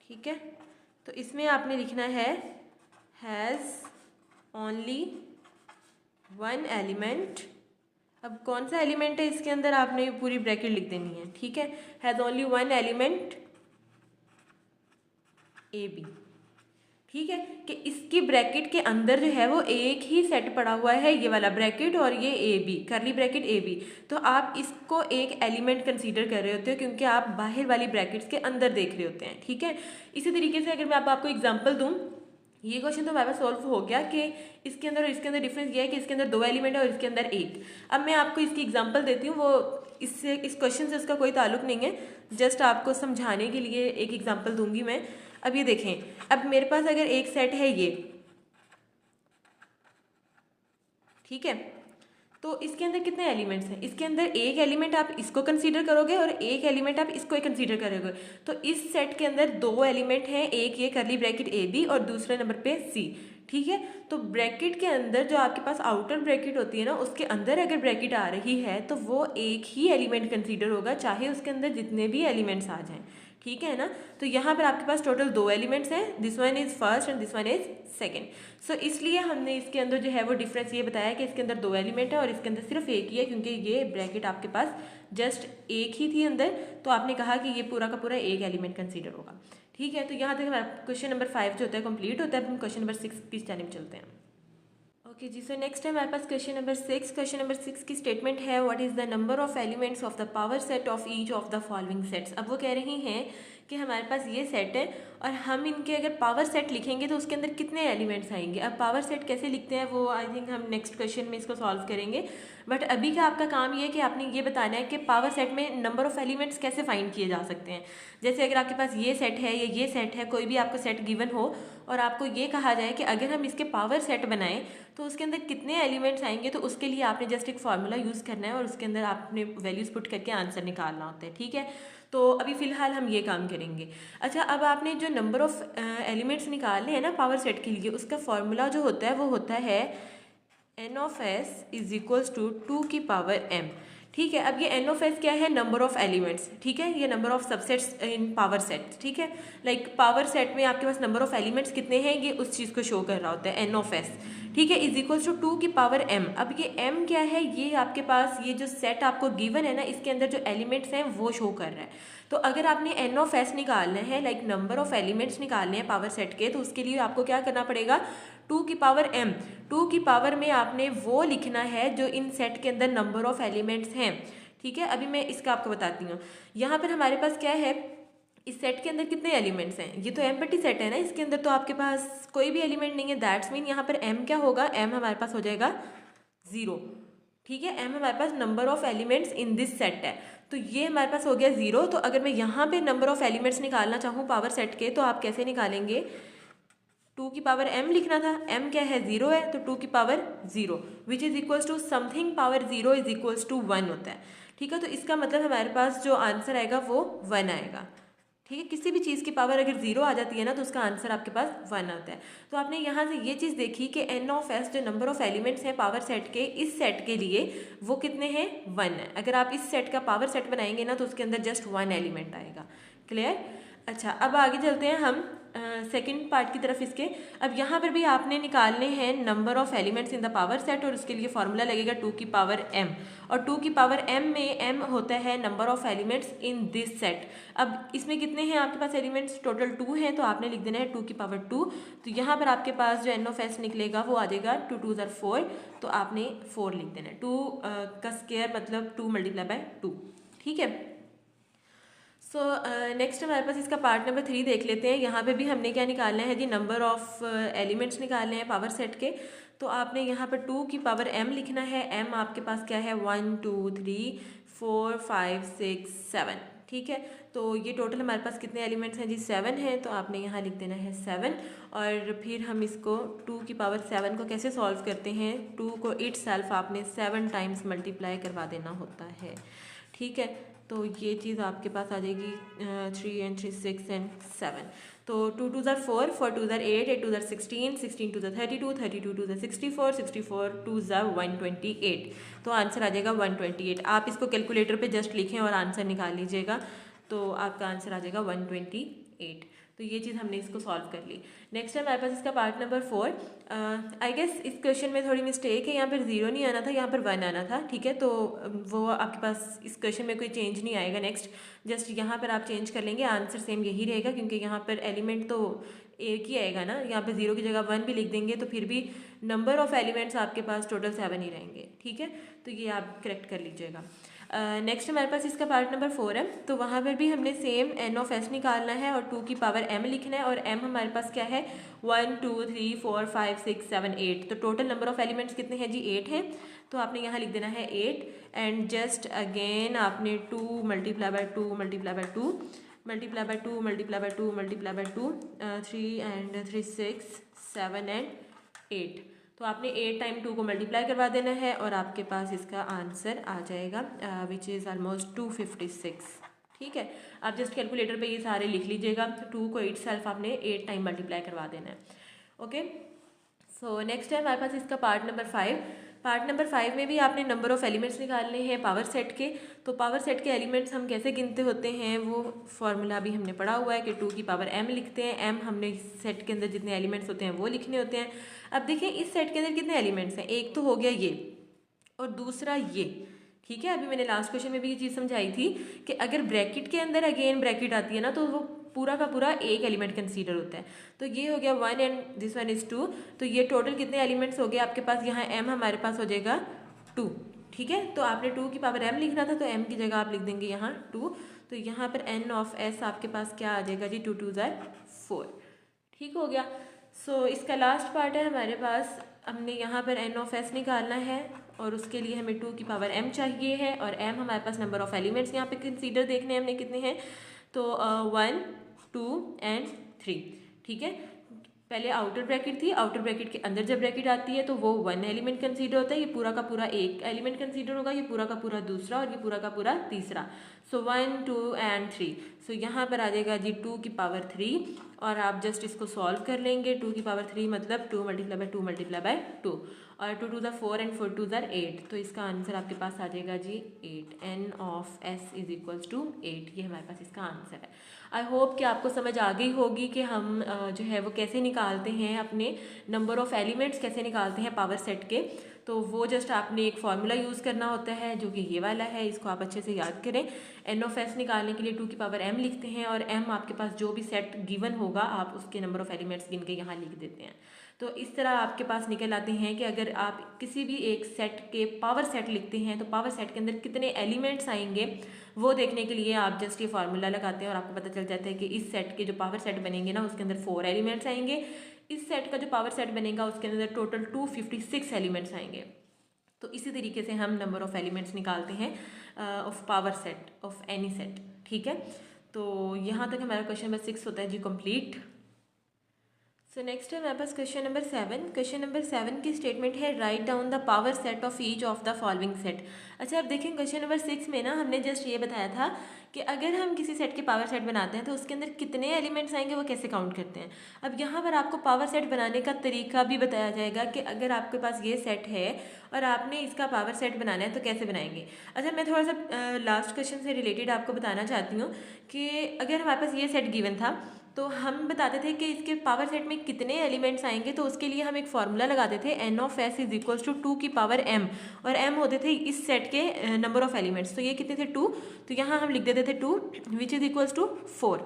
ठीक है, तो इसमें आपने लिखना है हैज़ ओनली 1 एलिमेंट। अब कौन सा एलिमेंट है इसके अंदर, आपने पूरी ब्रैकेट लिख देनी है। ठीक है, has only 1 element A B. ठीक है, कि इसकी ब्रैकेट के अंदर जो है वो एक ही सेट पड़ा हुआ है, ये वाला ब्रैकेट और ये A B, curly bracket A B. तो आप इसको एक एलिमेंट कंसीडर कर रहे होते हो, क्योंकि आप बाहर वाली ब्रैकेट्स के अंदर देख रहे होते हैं। ठीक है, इसी तरीके से अगर मैं आपको एग्जांपल दूं, ये क्वेश्चन तो हमारे पास सॉल्व हो गया कि इसके अंदर और इसके अंदर डिफरेंस ये है कि इसके अंदर 2 एलिमेंट है और इसके अंदर एक। अब मैं आपको इसकी एग्जांपल देती हूँ, वो इससे, इस क्वेश्चन से उसका कोई ताल्लुक नहीं है, जस्ट आपको समझाने के लिए एक एग्जांपल दूंगी मैं। अब ये देखें, अब मेरे पास अगर एक सेट है ये, ठीक है, तो इसके अंदर कितने एलिमेंट्स हैं, इसके अंदर एक एलिमेंट आप इसको कंसीडर करोगे और एक एलिमेंट आप इसको कंसीडर करोगे। तो इस सेट के अंदर 2 एलिमेंट हैं, एक ये करली ब्रैकेट ए बी और दूसरे नंबर पे सी। ठीक है, तो ब्रैकेट के अंदर जो आपके पास आउटर ब्रैकेट होती है ना, उसके अंदर अगर ब्रैकेट आ रही है तो वो एक ही एलिमेंट कंसीडर होगा, चाहे उसके अंदर जितने भी एलिमेंट्स आ जाएं। ठीक है ना, तो यहाँ पर आपके पास टोटल 2 एलिमेंट्स हैं, this one is first and this one is second. So इसलिए हमने इसके अंदर जो है वो डिफरेंस ये बताया कि इसके अंदर 2 एलिमेंट है और इसके अंदर सिर्फ एक ही है, क्योंकि ये ब्रैकेट आपके पास जस्ट एक ही थी अंदर, तो आपने कहा कि ये पूरा का पूरा एक एलिमेंट कंसीडर होगा। ठीक है, तो यहाँ तक हमारा क्वेश्चन नंबर 5 जो होता है कंप्लीट होता है। अब हम क्वेश्चन नंबर 6 की जानिब चलते हैं। ओके जी, सो नेक्स्ट है हमारे पास क्वेश्चन नंबर 6। क्वेश्चन नंबर 6 की स्टेटमेंट है, what is the number of elements of the power set of each of the following sets. अब वो कह रही हैं कि हमारे पास ये सेट है और हम इनके अगर पावर सेट लिखेंगे तो उसके अंदर कितने एलिमेंट्स आएंगे। अब पावर सेट कैसे लिखते हैं वो आई थिंक हम नेक्स्ट क्वेश्चन में इसको सॉल्व करेंगे, बट अभी का आपका काम ये है कि आपने ये बताना है कि पावर सेट में नंबर ऑफ एलिमेंट्स कैसे फाइंड किए जा सकते हैं। जैसे अगर आपके पास ये सेट है या ये सेट है, कोई भी आपको सेट गिवन हो और आपको ये कहा जाए कि अगर हम इसके पावर सेट बनाएं तो उसके अंदर कितने एलिमेंट्स आएंगे, तो उसके लिए आपने जस्ट एक फार्मूला यूज़ करना है और उसके अंदर आपने वैल्यूज़ पुट करके आंसर निकालना होता है। ठीक है, तो अभी फ़िलहाल हम ये काम करेंगे। अच्छा, अब आपने जो नंबर ऑफ़ एलिमेंट्स निकालने हैं ना पावर सेट के लिए, उसका फार्मूला जो होता है वो होता है n of s is equals to 2 की पावर m। ठीक है। अब ये एन ऑफ एस क्या है, नंबर ऑफ एलिमेंट्स, ठीक है, ये number of subsets in power set, ठीक है, लाइक पावर सेट में आपके पास नंबर ऑफ एलिमेंट्स कितने हैं ये उस चीज़ को शो कर रहा होता है, एन ऑफ एस, ठीक है, इज इक्वल्स टू 2 की पावर m। अब ये m क्या है, ये आपके पास ये जो सेट आपको गिवन है ना, इसके अंदर जो एलिमेंट्स हैं वो शो कर रहा है। तो अगर आपने एन ऑफ एस निकालना है, लाइक नंबर ऑफ एलिमेंट्स निकालने हैं पावर सेट के, तो उसके लिए आपको क्या करना पड़ेगा, 2 की पावर m, 2 की पावर में आपने वो लिखना है जो इन सेट के अंदर नंबर ऑफ एलिमेंट्स हैं, ठीक है। अभी मैं इसका आपको बताती हूँ। यहाँ पर हमारे पास क्या है, इस सेट के अंदर कितने एलिमेंट्स हैं, ये तो एम्प्टी सेट है ना, इसके अंदर तो आपके पास कोई भी एलिमेंट नहीं है, दैट्स मीन यहाँ पर m क्या होगा, m हमारे पास हो जाएगा 0, ठीक है, m हमारे पास number of elements in this set है, तो ये हमारे पास हो गया 0। तो अगर मैं यहाँ पे नंबर ऑफ एलिमेंट्स निकालना चाहूँ पावर सेट के, तो आप कैसे निकालेंगे, 2 की पावर m लिखना था, m क्या है 0 है, तो 2 की power 0 which is equals to something power 0 is equals to 1 होता है, ठीक है। तो इसका मतलब हमारे पास जो आंसर आएगा वो 1 आएगा, ठीक है। किसी भी चीज़ की पावर अगर 0 आ जाती है ना, तो उसका आंसर आपके पास 1 आता है। तो आपने यहाँ से ये चीज़ देखी कि एन ऑफ एस जो नंबर ऑफ एलिमेंट्स हैं पावर सेट के, इस सेट के लिए वो कितने हैं, 1 है। अगर आप इस सेट का पावर सेट बनाएंगे ना, तो उसके अंदर जस्ट 1 एलिमेंट आएगा। क्लियर। अच्छा, अब आगे चलते हैं हम सेकंड पार्ट की तरफ इसके। अब यहाँ पर भी आपने निकालने हैं number of elements in the power set, और उसके लिए फॉर्मूला लगेगा 2 की पावर m, और 2 की पावर m में m होता है number of elements in this set. अब इसमें कितने हैं आपके पास एलिमेंट्स, टोटल 2 हैं, तो आपने लिख देना है 2 की पावर 2। तो यहाँ पर आपके पास जो n ऑफ s निकलेगा वो आ जाएगा 2 2 ज़र 4, तो आपने 4 लिख देना है, 2 का स्क्वायर मतलब 2 मल्टीप्लाई बाय 2, ठीक है। सो नेक्स्ट हमारे पास इसका पार्ट नंबर 3 देख लेते हैं। यहाँ पे भी हमने क्या निकालना है जी, नंबर ऑफ एलिमेंट्स निकालने हैं पावर सेट के। तो आपने यहाँ पर 2 की पावर m लिखना है, m आपके पास क्या है 1 2 3 4 5 6 7, ठीक है। तो ये टोटल हमारे पास कितने एलिमेंट्स हैं जी, 7 हैं, तो आपने यहाँ लिख देना है 7। और फिर हम इसको 2 की पावर 7 को कैसे सॉल्व करते हैं, 2 को इट सेल्फ आपने 7 टाइम्स मल्टीप्लाई करवा देना होता है, ठीक है। तो ये चीज़ आपके पास आ जाएगी 3 and 3 6 and 7। तो 2 2 ज़र 4, 4 2 ज़र 8, 8 2 ज़र 16, 16 2 ज़र 32, 32 2 ज़र 64, 64 2 ज़र 128। तो आंसर आ जाएगा 128। आप इसको कैलकुलेटर पे जस्ट लिखें और आंसर निकाल लीजिएगा, तो आपका आंसर आ जाएगा 128। तो ये चीज़ हमने इसको सॉल्व कर ली। नेक्स्ट है हमारे पास इसका पार्ट नंबर 4। आई गेस इस क्वेश्चन में थोड़ी मिस्टेक है, यहाँ पर 0 नहीं आना था, यहाँ पर 1 आना था, ठीक है। तो वो आपके पास इस क्वेश्चन में कोई चेंज नहीं आएगा। नेक्स्ट जस्ट यहाँ पर आप चेंज कर लेंगे, आंसर सेम यही रहेगा, क्योंकि यहाँ पर एलिमेंट तो एक ही आएगा ना, यहाँ पर 0 की जगह 1 भी लिख देंगे तो फिर भी नंबर ऑफ एलिमेंट्स आपके पास टोटल 7 ही रहेंगे, ठीक है। तो ये आप करेक्ट कर लीजिएगा। नेक्स्ट हमारे पास इसका पार्ट नंबर 4 है। तो वहाँ पर भी हमने सेम एन ऑफ एस निकालना है और 2 की पावर m लिखना है, और m हमारे पास क्या है 1 2 3 4 5 6 7 8। तो टोटल नंबर ऑफ एलिमेंट्स कितने हैं जी, 8 हैं। तो आपने यहाँ लिख देना है 8, एंड जस्ट अगेन आपने 2 multiply by 2 multiply by 2 multiply by 2 multiply by 2 multiply by 2 3 and 3 6 7 and 8। तो आपने 8 टाइम 2 को मल्टीप्लाई करवा देना है, और आपके पास इसका आंसर आ जाएगा विच इज़ ऑलमोस्ट 256, ठीक है। आप जस्ट कैलकुलेटर पे ये सारे लिख लीजिएगा। तो 2 को इट सेल्फ आपने 8 टाइम मल्टीप्लाई करवा देना है, ओके। सो नेक्स्ट है हमारे पास इसका पार्ट नंबर 5। पार्ट नंबर 5 में भी आपने नंबर ऑफ एलिमेंट्स निकालने हैं पावर सेट के। तो पावर सेट के एलिमेंट्स हम कैसे गिनते होते हैं, वो फॉर्मूला भी हमने पढ़ा हुआ है कि 2 की पावर m लिखते हैं। m हमने इस सेट के अंदर जितने एलिमेंट्स होते हैं वो लिखने होते हैं। अब देखिए इस सेट के अंदर कितने एलिमेंट्स हैं, एक तो हो गया ये और दूसरा ये, ठीक है। अभी मैंने लास्ट क्वेश्चन में भी ये चीज़ समझाई थी कि अगर ब्रैकेट के अंदर अगेन ब्रैकेट आती है ना, तो वो पूरा का पूरा एक एलिमेंट कंसीडर होता है। तो ये हो गया 1 एंड दिस वन इज़ 2। तो ये टोटल कितने एलिमेंट्स हो गए आपके पास, यहाँ m हमारे पास हो जाएगा 2, ठीक है। तो आपने 2 की पावर m लिखना था, तो m की जगह आप लिख देंगे यहाँ 2। तो यहाँ पर n ऑफ s आपके पास क्या आ जाएगा जी, 2 2 ज़र 4, ठीक हो गया। सो इसका लास्ट पार्ट है हमारे पास, हमने यहाँ पर n ऑफ s निकालना है, और उसके लिए हमें 2 की पावर m चाहिए है, और m हमारे पास नंबर ऑफ एलिमेंट्स यहाँ पे कंसीडर देखने हैं हमने कितने हैं। तो 1 2 and 3, ठीक है। पहले आउटर ब्रैकेट थी, आउटर ब्रैकेट के अंदर जब ब्रैकेट आती है तो वो 1 एलिमेंट कंसीडर होता है, ये पूरा का पूरा एक एलिमेंट कंसीडर होगा, ये पूरा का पूरा दूसरा, और ये पूरा का पूरा तीसरा। सो 1 2 एंड 3। सो यहाँ पर आ जाएगा जी 2 की पावर 3 और आप जस्ट इसको सॉल्व कर लेंगे। 2 की पावर 3 मतलब 2 मल्टीप्लाई बाय 2 मल्टीप्लाई बाय 2 और 2 2 4 एंड 4 2 8। तो इसका आंसर आपके पास आ जाएगा जी 8। n of s is equals to 8। ये हमारे पास इसका आंसर है। आई होप कि आपको समझ आ गई होगी कि हम जो है वो कैसे निकालते हैं अपने नंबर ऑफ एलिमेंट्स, कैसे निकालते हैं पावर सेट के। तो वो जस्ट आपने एक फार्मूला यूज़ करना होता है जो कि ये वाला है, इसको आप अच्छे से याद करें। एन ऑफ एस निकालने के लिए 2 की पावर m लिखते हैं और m आपके पास जो भी सेट गिवन होगा आप उसके नंबर ऑफ एलिमेंट्स गिन के यहाँ लिख देते हैं। तो इस तरह आपके पास निकल आते हैं कि अगर आप किसी भी एक सेट के पावर सेट लिखते हैं तो पावर सेट के अंदर कितने एलिमेंट्स आएंगे वो देखने के लिए आप जस्ट ये फार्मूला लगाते हैं और आपको पता चल जाता है कि इस सेट के जो पावर सेट बनेंगे ना उसके अंदर 4 एलिमेंट्स आएंगे। इस सेट का जो पावर सेट बनेगा उसके अंदर टोटल 256 एलिमेंट्स आएंगे। तो इसी तरीके से हम नंबर ऑफ एलिमेंट्स निकालते हैं of power set of any set. ठीक है, तो यहाँ तक हमारा क्वेश्चन नंबर 6 होता है जी कंप्लीट। सो नेक्स्ट है हमारे पास क्वेश्चन नंबर 7। क्वेश्चन नंबर 7 की स्टेटमेंट है write down the power set of each of the following set. अच्छा, आप देखें क्वेश्चन नंबर 6 में ना हमने जस्ट ये बताया था कि अगर हम किसी सेट के पावर सेट बनाते हैं तो उसके अंदर कितने एलिमेंट्स आएंगे वो कैसे काउंट करते हैं। अब यहाँ पर आपको पावर सेट बनाने का तरीका भी बताया जाएगा कि अगर आपके पास ये सेट है और आपने इसका पावर सेट बनाना है तो कैसे बनाएंगे। अच्छा, मैं थोड़ा सा लास्ट क्वेश्चन से रिलेटेड आपको बताना चाहती हूँ कि अगर हमारे पास ये सेट गिवन था तो हम बताते थे कि इसके पावर सेट में कितने एलिमेंट्स आएंगे, तो उसके लिए हम एक फार्मूला लगाते थे N of S is equals to 2 की पावर m और m होते थे इस सेट के नंबर ऑफ एलिमेंट्स। तो ये कितने थे 2, तो यहाँ हम लिख देते थे 2 विच इज इक्वल्स टू 4।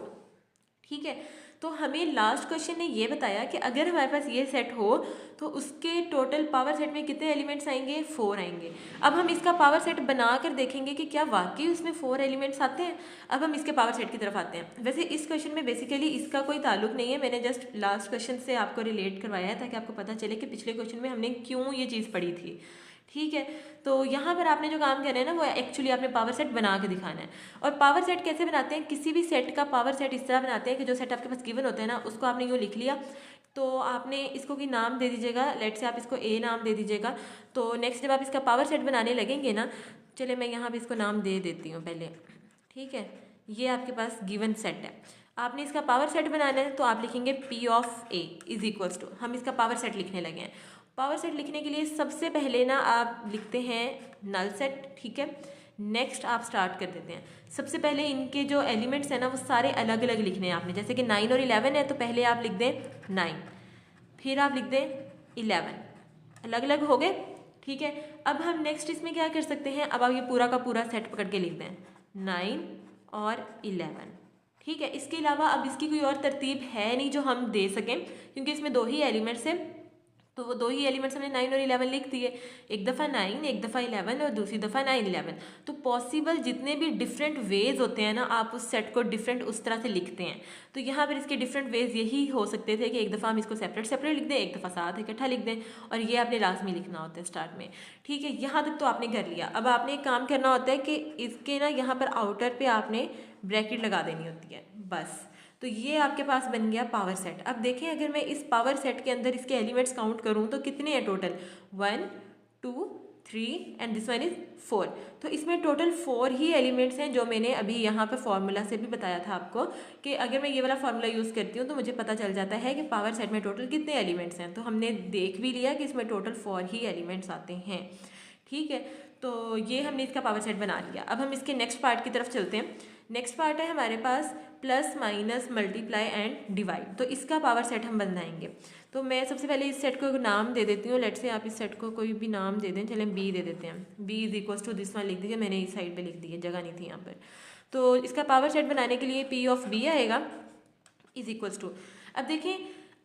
ठीक है, तो हमें लास्ट क्वेश्चन ने ये बताया कि अगर हमारे पास ये सेट हो तो उसके टोटल पावर सेट में कितने एलिमेंट्स आएंगे, 4 आएंगे। अब हम इसका पावर सेट बना कर देखेंगे कि क्या वाकई उसमें 4 एलिमेंट्स आते हैं। अब हम इसके पावर सेट की तरफ आते हैं। वैसे इस क्वेश्चन में बेसिकली इसका कोई ताल्लुक नहीं है, मैंने जस्ट लास्ट क्वेश्चन से आपको रिलेट करवाया है ताकि आपको पता चले कि पिछले क्वेश्चन में हमने क्यों ये चीज़ पढ़ी थी। ठीक है, तो यहाँ पर आपने जो काम करना है ना वो एक्चुअली आपने पावर सेट बना के दिखाना है। और पावर सेट कैसे बनाते हैं, किसी भी सेट का पावर सेट इस तरह बनाते हैं कि जो सेट आपके पास गिवन होता है ना उसको आपने यूँ लिख लिया, तो आपने इसको कोई नाम दे दीजिएगा, लेट से आप इसको ए नाम दे दीजिएगा। तो नेक्स्ट जब आप इसका पावर सेट बनाने लगेंगे ना, चले मैं यहाँ पर इसको नाम दे देती हूँ पहले। ठीक है, ये आपके पास गिवन सेट है, आपने इसका पावर सेट बनाना है तो आप लिखेंगे P of A is equals to, हम इसका पावर सेट लिखने लगे हैं। पावर सेट लिखने के लिए सबसे पहले ना आप लिखते हैं नल सेट। ठीक है, नेक्स्ट आप स्टार्ट कर देते हैं। सबसे पहले इनके जो एलिमेंट्स हैं ना वो सारे अलग अलग लिखने हैं आपने, जैसे कि 9 और 11 है तो पहले आप लिख दें 9, फिर आप लिख दें 11, अलग अलग हो गए। ठीक है, अब हम नेक्स्ट इसमें क्या कर सकते हैं, अब आप ये पूरा का पूरा सेट पकड़ के लिख दें 9 और 11। ठीक है, इसके अलावा अब इसकी कोई और तरतीब है नहीं जो हम दे सकें क्योंकि इसमें 2 ही एलिमेंट्स हैं, तो वो 2 ही एलिमेंट्स हमने 9 और 11 लिख दिए। एक दफ़ा 9, एक दफ़ा 11 और दूसरी दफ़ा 9 11। तो पॉसिबल जितने भी डिफरेंट वेज होते हैं ना आप उस सेट को डिफरेंट उस तरह से लिखते हैं। तो यहाँ पर इसके डिफरेंट वेज यही हो सकते थे कि एक दफ़ा हम इसको सेपरेट सेपरेट लिख दें, एक दफ़ा साथ इकट्ठा लिख दें, और ये आपने लास्ट में लिखना होता है स्टार्ट में। ठीक है, यहाँ तक तो आपने कर लिया। अब आपने एक काम करना होता है कि इसके ना यहाँ पर आउटर पे आपने ब्रैकेट लगा देनी होती है बस। तो ये आपके पास बन गया पावर सेट। अब देखें अगर मैं इस पावर सेट के अंदर इसके एलिमेंट्स काउंट करूं तो कितने हैं total, 1 2 3 and this one is 4। तो इसमें टोटल 4 ही एलिमेंट्स हैं जो मैंने अभी यहाँ पे फॉर्मूला से भी बताया था आपको कि अगर मैं ये वाला फार्मूला यूज़ करती हूँ तो मुझे पता चल जाता है कि पावर सेट में टोटल कितने एलिमेंट्स हैं। तो हमने देख भी लिया कि इसमें टोटल 4 ही एलिमेंट्स आते हैं। ठीक है, तो ये हमने इसका पावर सेट बना लिया। अब हम इसके नेक्स्ट पार्ट की तरफ चलते हैं। नेक्स्ट पार्ट है हमारे पास plus minus multiply and divide. तो इसका पावर सेट हम बनाएंगे। तो मैं सबसे पहले इस सेट को नाम दे देती हूँ। लेट से आप इस सेट को कोई भी नाम दे दें, चलें बी दे देते हैं। B is equals to this one लिख दीजिए, मैंने इस साइड पे लिख दी है, जगह नहीं थी यहाँ पर। तो इसका पावर सेट बनाने के लिए पी ऑफ बी आएगा इज इक्वल्स टू। अब देखें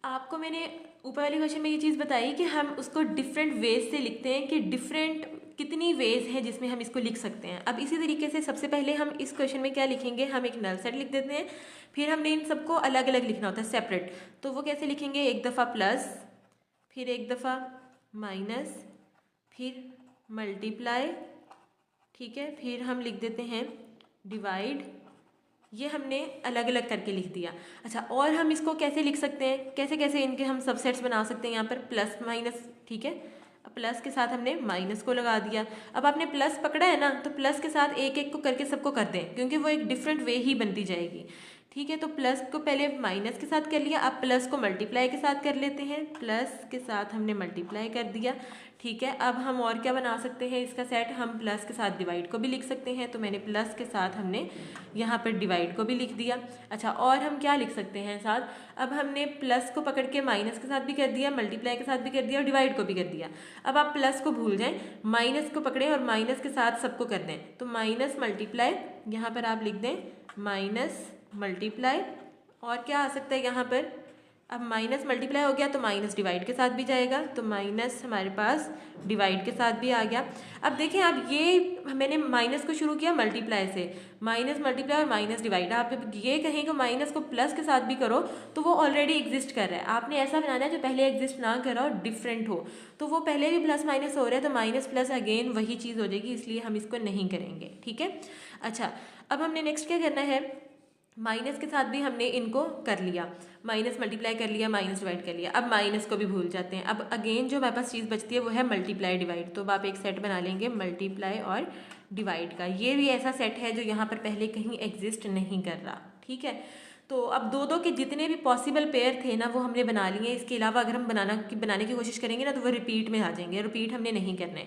आपको मैंने ऊपर वाले क्वेश्चन में ये चीज़ बताई कि हम उसको डिफरेंट वेज से लिखते हैं कि डिफरेंट कितनी वेज हैं जिसमें हम इसको लिख सकते हैं। अब इसी तरीके से सबसे पहले हम इस क्वेश्चन में क्या लिखेंगे, हम एक नल सेट लिख देते हैं, फिर हमने इन सबको अलग अलग लिखना होता है सेपरेट। तो वो कैसे लिखेंगे, एक दफ़ा प्लस, फिर एक दफ़ा माइनस, फिर मल्टीप्लाई, ठीक है, फिर हम लिख देते हैं डिवाइड। ये हमने अलग अलग करके लिख दिया। अच्छा, और हम इसको कैसे लिख सकते हैं, कैसे कैसे इनके हम सबसेट्स बना सकते हैं यहाँ पर, प्लस माइनस, ठीक है, प्लस के साथ हमने माइनस को लगा दिया। अब आपने प्लस पकड़ा है ना, तो प्लस के साथ एक एक को करके सबको कर दें, क्योंकि वो एक डिफरेंट वे ही बनती जाएगी। ठीक है, तो प्लस को पहले माइनस के साथ कर लिया, अब प्लस को मल्टीप्लाई के साथ कर लेते हैं। प्लस के साथ हमने मल्टीप्लाई कर दिया। ठीक है, अब हम और क्या बना सकते हैं इसका सेट, हम प्लस के साथ डिवाइड को भी लिख सकते हैं। तो मैंने प्लस के साथ हमने यहाँ पर डिवाइड को भी लिख दिया। अच्छा, और हम क्या लिख सकते हैं साथ, अब हमने प्लस को पकड़ के माइनस के साथ भी कर दिया, मल्टीप्लाई के साथ भी कर दिया और डिवाइड को भी कर दिया। अब आप प्लस को भूल जाएं, माइनस को पकड़ें और माइनस के साथ सबको कर दें। तो माइनस मल्टीप्लाई, यहाँ पर आप लिख दें माइनस मल्टीप्लाई, और क्या आ सकता है यहाँ पर, अब माइनस मल्टीप्लाई हो गया तो माइनस डिवाइड के साथ भी जाएगा, तो माइनस हमारे पास डिवाइड के साथ भी आ गया। अब देखें, अब ये मैंने माइनस को शुरू किया मल्टीप्लाई से, माइनस मल्टीप्लाई और माइनस डिवाइड। आप जब ये कहें कि माइनस को प्लस के साथ भी करो तो वो ऑलरेडी एग्जिस्ट कर रहा है। आपने ऐसा बनाना है जो पहले एग्जिस्ट ना कर रहा हो, डिफरेंट हो। तो वो पहले भी प्लस माइनस हो रहा है, तो माइनस प्लस अगेन वही चीज़ हो जाएगी, इसलिए हम इसको नहीं करेंगे। ठीक है, अच्छा, अब हमने नेक्स्ट क्या करना है, माइनस के साथ भी हमने इनको कर लिया, माइनस मल्टीप्लाई कर लिया, माइनस डिवाइड कर लिया। अब माइनस को भी भूल जाते हैं। अब अगेन जो हमारे पास चीज़ बचती है वो है मल्टीप्लाई डिवाइड। तो अब आप एक सेट बना लेंगे मल्टीप्लाई और डिवाइड का। ये भी ऐसा सेट है जो यहाँ पर पहले कहीं एग्जिस्ट नहीं कर रहा। ठीक है, तो अब दो के जितने भी पॉसिबल पेयर थे ना वो हमने बना लिए। इसके अलावा अगर हम बनाने की कोशिश करेंगे ना तो वो रिपीट में आ जाएंगे, रिपीट हमने नहीं करने।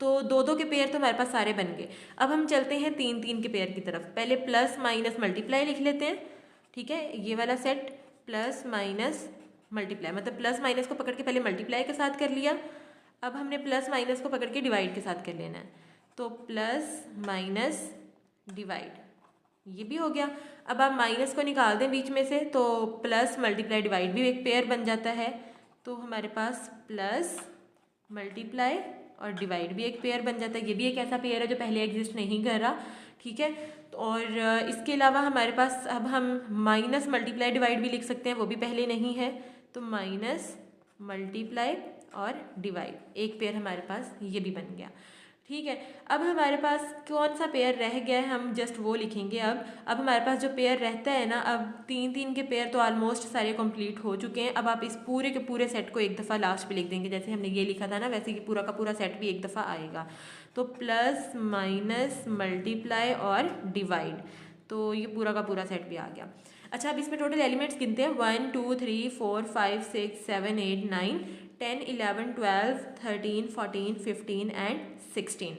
तो दो के पेयर तो हमारे पास सारे बन गए। अब हम चलते हैं तीन के पेयर की तरफ। पहले प्लस माइनस मल्टीप्लाई लिख लेते हैं। ठीक है, ये वाला सेट प्लस माइनस मल्टीप्लाई, मतलब प्लस माइनस को पकड़ के पहले मल्टीप्लाई के साथ कर लिया, अब हमने प्लस माइनस को पकड़ के डिवाइड के साथ कर लेना है। तो प्लस माइनस डिवाइड, ये भी हो गया। अब आप माइनस को निकाल दें बीच में से, तो प्लस मल्टीप्लाई डिवाइड भी एक पेयर बन जाता है। तो हमारे पास प्लस मल्टीप्लाई और डिवाइड भी एक पेयर बन जाता है। ये भी एक ऐसा पेयर है जो पहले एग्जिस्ट नहीं कर रहा। ठीक है, और इसके अलावा हमारे पास अब हम माइनस मल्टीप्लाई डिवाइड भी लिख सकते हैं, वो भी पहले नहीं है। तो माइनस मल्टीप्लाई और डिवाइड एक पेयर हमारे पास ये भी बन गया। ठीक है, अब हमारे पास कौन सा पेयर रह गया है, हम जस्ट वो लिखेंगे। अब हमारे पास जो पेयर रहता है ना, अब तीन के पेयर तो ऑलमोस्ट सारे कंप्लीट हो चुके हैं। अब आप इस पूरे के पूरे सेट को एक दफ़ा लास्ट पे लिख देंगे, जैसे हमने ये लिखा था ना, वैसे ही पूरा का पूरा सेट भी एक दफ़ा आएगा। तो प्लस माइनस मल्टीप्लाई और डिवाइड, तो ये पूरा का पूरा सेट भी आ गया। अच्छा, अब इसमें टोटल एलिमेंट्स गिनते हैं। 1 2 3 4 5 6 7 8 9 10 11 12 13 14 15 एंड 16।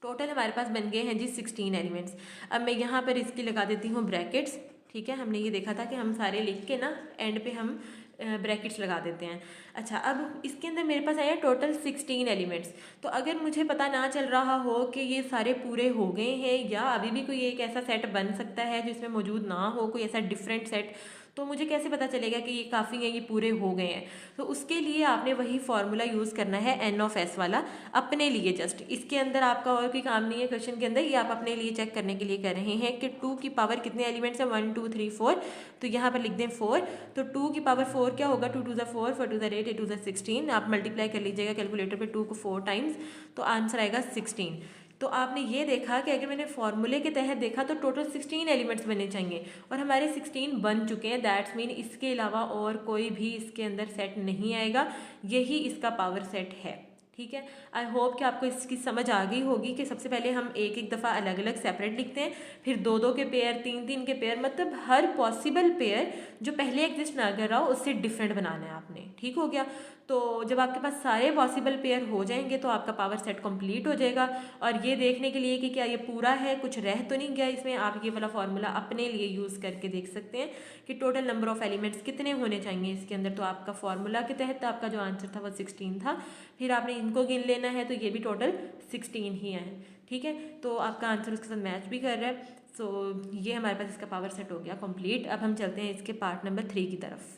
टोटल हमारे पास बन गए हैं जी 16 एलिमेंट्स। अब मैं यहाँ पर इसकी लगा देती हूँ ब्रैकेट्स। ठीक है, हमने ये देखा था कि हम सारे लिख के ना एंड पे हम ब्रैकेट्स लगा देते हैं। अच्छा, अब इसके अंदर मेरे पास आया टोटल 16 एलिमेंट्स। तो अगर मुझे पता ना चल रहा हो कि ये सारे पूरे हो गए हैं या अभी भी कोई एक ऐसा सेट बन सकता है जिसमें मौजूद ना हो कोई ऐसा डिफरेंट सेट, तो मुझे कैसे पता चलेगा कि ये काफ़ी है, ये पूरे हो गए हैं। तो उसके लिए आपने वही फार्मूला यूज़ करना है n(s) वाला अपने लिए। जस्ट इसके अंदर आपका और कोई काम नहीं है क्वेश्चन के अंदर, ये आप अपने लिए चेक करने के लिए कर रहे हैं कि 2 की पावर कितने एलिमेंट्स हैं, 1 2 3 4। तो यहाँ पर लिख दें 4। तो 2 की पावर 4 क्या होगा, 2 2 4 4 2 8 8 2 16। आप मल्टीप्लाई कर लीजिएगा कैलकुलेटर पर 2 को 4 टाइम्स, तो आंसर आएगा 16। तो आपने ये देखा कि अगर मैंने फॉर्मूले के तहत देखा तो टोटल 16 एलिमेंट्स बनने चाहिए और हमारे 16 बन चुके हैं। दैट्स मीन इसके अलावा और कोई भी इसके अंदर सेट नहीं आएगा, यही इसका पावर सेट है। ठीक है, आई होप कि आपको इसकी समझ आ गई होगी कि सबसे पहले हम एक दफ़ा अलग अलग सेपरेट लिखते हैं, फिर दो के पेयर, तीन के पेयर, मतलब हर पॉसिबल पेयर जो पहले एग्जिस्ट ना कर रहा हो उससे डिफरेंट बनाना है आपने। ठीक हो गया, तो जब आपके पास सारे पॉसिबल पेयर हो जाएंगे तो आपका पावर सेट कंप्लीट हो जाएगा। और ये देखने के लिए कि क्या ये पूरा है, कुछ रह तो नहीं गया इसमें, आप ये वाला फार्मूला अपने लिए यूज़ करके देख सकते हैं कि टोटल नंबर ऑफ़ एलिमेंट्स कितने होने चाहिए इसके अंदर। तो आपका फार्मूला के तहत आपका जो आंसर था वो 16 था। फिर आपने इनको गिन लेना है, तो ये भी टोटल 16 ही है। ठीक है, तो आपका आंसर उसके साथ मैच भी कर रहा है। सो ये हमारे पास इसका पावर सेट हो गया कंप्लीट। अब हम चलते हैं इसके पार्ट नंबर 3 की तरफ।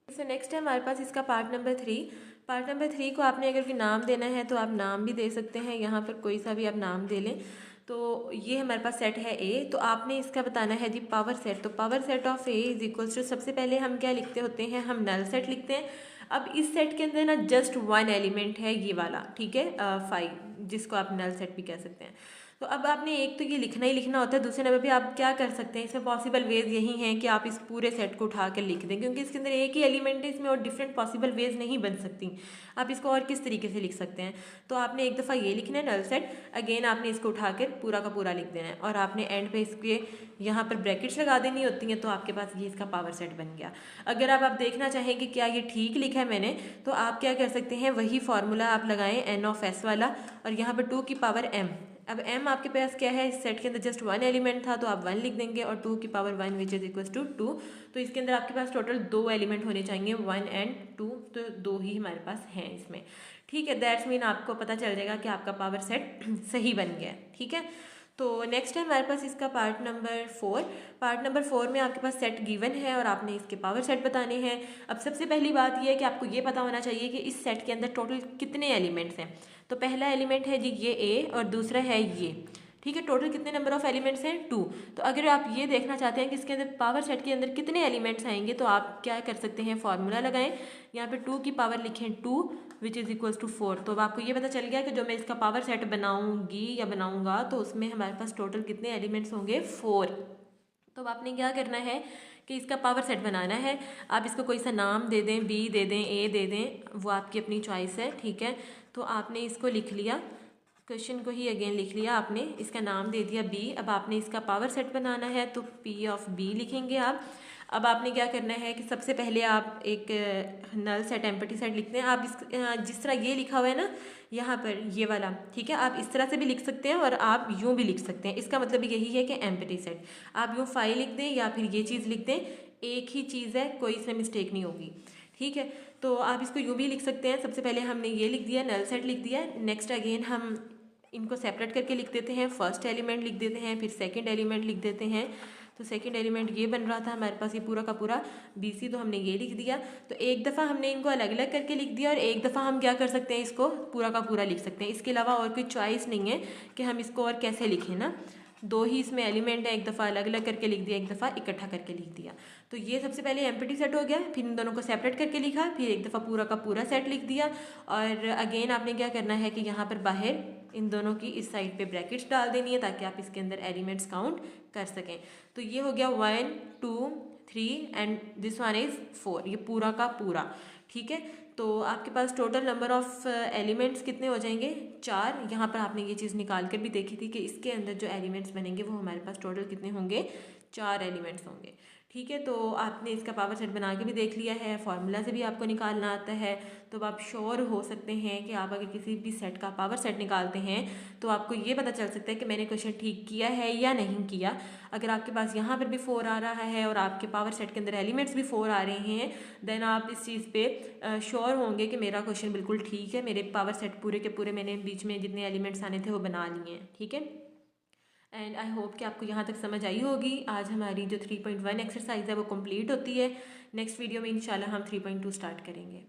सो नेक्स्ट है हमारे पास इसका पार्ट नंबर 3। पार्ट नंबर 3 को आपने अगर कोई नाम देना है तो आप नाम भी दे सकते हैं, यहाँ पर कोई सा भी आप नाम दे लें। तो ये हमारे पास सेट है ए, तो आपने इसका बताना है जी पावर सेट। तो power set of A is equals to, सबसे पहले हम क्या लिखते होते हैं, हम नल सेट लिखते हैं। अब इस सेट के अंदर ना जस्ट 1 एलिमेंट है ये वाला, ठीक है, 5, जिसको आप नल सेट भी कह सकते हैं। तो अब आपने एक तो ये लिखना ही लिखना होता है, दूसरे नंबर पे आप क्या कर सकते हैं, इसमें पॉसिबल वेज यही हैं कि आप इस पूरे सेट को उठा कर लिख दें, क्योंकि इसके अंदर एक ही एलिमेंट है, इसमें और डिफरेंट पॉसिबल वेज नहीं बन सकती। आप इसको और किस तरीके से लिख सकते हैं, तो आपने एक दफ़ा ये लिखना है नल सेट, अगेन आपने इसको उठाकर पूरा का पूरा लिख देना है, और आपने एंड पे इसके यहाँ पर ब्रैकेट्स लगा देनी होती हैं, तो आपके पास ये इसका पावर सेट बन गया। अगर आप देखना चाहें कि क्या ये ठीक लिखा है मैंने, तो आप क्या कर सकते हैं, वही फार्मूला आप लगाएं n(s) वाला, और यहाँ पर 2 की पावर m। अब m आपके पास क्या है, इस सेट के अंदर जस्ट 1 एलिमेंट था, तो आप 1 लिख देंगे, और 2 की power 1 which is equal to 2। तो इसके अंदर आपके पास टोटल 2 एलिमेंट होने चाहिए, 1 एंड 2, तो 2 ही हमारे पास हैं इसमें। ठीक है, दैट्स मीन आपको पता चल जाएगा कि आपका पावर सेट सही बन गया। ठीक है, तो नेक्स्ट है हमारे पास इसका पार्ट नंबर 4। पार्ट नंबर 4 में आपके पास सेट गिवन है और आपने इसके पावर सेट बताने हैं। अब सबसे पहली बात यह है कि आपको ये पता होना चाहिए कि इस सेट के अंदर टोटल कितने एलिमेंट्स हैं। तो पहला एलिमेंट है जी ये ए, और दूसरा है ये। ठीक है, टोटल कितने नंबर ऑफ एलिमेंट्स हैं, 2। तो अगर आप ये देखना चाहते हैं कि इसके अंदर पावर सेट के अंदर कितने एलिमेंट्स आएंगे, तो आप क्या कर सकते हैं, फॉर्मूला लगाएं, यहाँ पे 2 की पावर लिखें 2 विच इज़ इक्वल्स टू 4। तो अब आपको ये पता चल गया कि जो मैं इसका पावर सेट बनाऊंगी या बनाऊंगा, तो उसमें हमारे पास टोटल कितने एलिमेंट्स होंगे, 4। तो अब आपने क्या करना है कि इसका पावर सेट बनाना है। आप इसको कोई सा नाम दे दें, बी दे दें, ए दे दें, वो आपकी अपनी चॉइस है। ठीक है, तो आपने इसको लिख लिया, क्वेश्चन को ही अगेन लिख लिया आपने, इसका नाम दे दिया बी। अब आपने इसका पावर सेट बनाना है, तो पी ऑफ बी लिखेंगे आप। अब आपने क्या करना है कि सबसे पहले आप एक नल सेट एम्प्टी सेट लिखते हैं। आप इस जिस तरह ये लिखा हुआ है ना यहाँ पर, ये वाला, ठीक है, आप इस तरह से भी लिख सकते हैं और आप यूँ भी लिख सकते हैं। इसका मतलब यही है कि एम्प्टी सेट, आप यूँ 5 लिख दें या फिर ये चीज़ लिख दें, एक ही चीज़ है, कोई इसमें मिस्टेक नहीं होगी। ठीक है, तो आप इसको यूँ भी लिख सकते हैं। सबसे पहले हमने ये लिख दिया, नल सेट लिख दिया। नेक्स्ट अगेन हम इनको सेपरेट करके लिख देते हैं, फर्स्ट एलिमेंट लिख देते हैं, फिर सेकंड एलिमेंट लिख देते हैं। तो सेकंड एलिमेंट ये बन रहा था हमारे पास, ये पूरा का पूरा BC, तो हमने ये लिख दिया। तो एक दफ़ा हमने इनको अलग अलग करके लिख दिया, और एक दफ़ा हम क्या कर सकते हैं, इसको पूरा का पूरा लिख सकते हैं। इसके अलावा और कोई चॉइस नहीं है कि हम इसको और कैसे लिखें ना, 2 ही इसमें एलिमेंट है, एक दफ़ा अलग अलग करके लिख दिया, एक दफ़ा इकट्ठा करके लिख दिया। तो ये सबसे पहले एम्प्टी सेट हो गया, फिर इन दोनों को सेपरेट करके लिखा, फिर एक दफ़ा पूरा का पूरा सेट लिख दिया। और अगेन आपने क्या करना है कि यहाँ पर बाहर इन दोनों की इस साइड पे ब्रैकेट्स डाल देनी है, ताकि आप इसके अंदर एलिमेंट्स काउंट कर सकें। तो ये हो गया 1 2 3 एंड दिस वन इज़ 4, ये पूरा का पूरा। ठीक है, तो आपके पास टोटल नंबर ऑफ एलिमेंट्स कितने हो जाएंगे, 4। यहाँ पर आपने ये चीज़ निकाल कर भी देखी थी कि इसके अंदर जो एलिमेंट्स बनेंगे वो हमारे पास टोटल कितने होंगे, 4 एलिमेंट्स होंगे। ठीक है, तो आपने इसका पावर सेट बना के भी देख लिया है, फॉर्मूला से भी आपको निकालना आता है। तो आप श्योर हो सकते हैं कि आप अगर किसी भी सेट का पावर सेट निकालते हैं, तो आपको ये पता चल सकता है कि मैंने क्वेश्चन ठीक किया है या नहीं किया। अगर आपके पास यहाँ पर भी 4 आ रहा है और आपके पावर सेट के अंदर एलिमेंट्स भी 4 आ रहे हैं, देन आप इस चीज़ पे श्योर होंगे कि मेरा क्वेश्चन बिल्कुल ठीक है, मेरे पावर सेट पूरे के पूरे मैंने बीच में जितने एलिमेंट्स आने थे वो बना लिए हैं। ठीक है, एंड आई होप कि आपको यहाँ तक समझ आई होगी। आज हमारी जो 3.1 एक्सरसाइज है वो कंप्लीट होती है। नेक्स्ट वीडियो में इंशाल्लाह हम 3.2 स्टार्ट करेंगे।